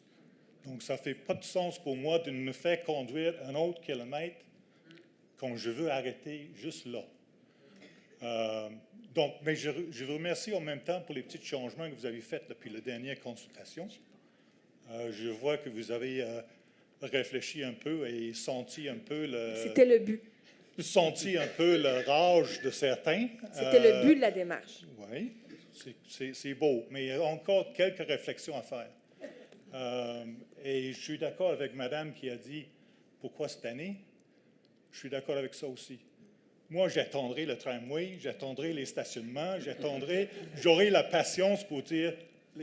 Donc, ça ne fait pas de sens pour moi de me faire conduire un autre kilomètre quand je veux arrêter juste là. Mais je vous remercie en même temps pour les petits changements que vous avez faits depuis la dernière consultation. Je vois que vous avez réfléchi un peu et senti un peu C'était le but. Senti un peu le rage de certains. C'était le but de la démarche. Oui. C'est beau, mais il y a encore quelques réflexions à faire. Et je suis d'accord avec madame qui a dit « Pourquoi cette année? » Je suis d'accord avec ça aussi. Moi, j'attendrai le tramway, j'attendrai les stationnements, j'aurai la patience pour dire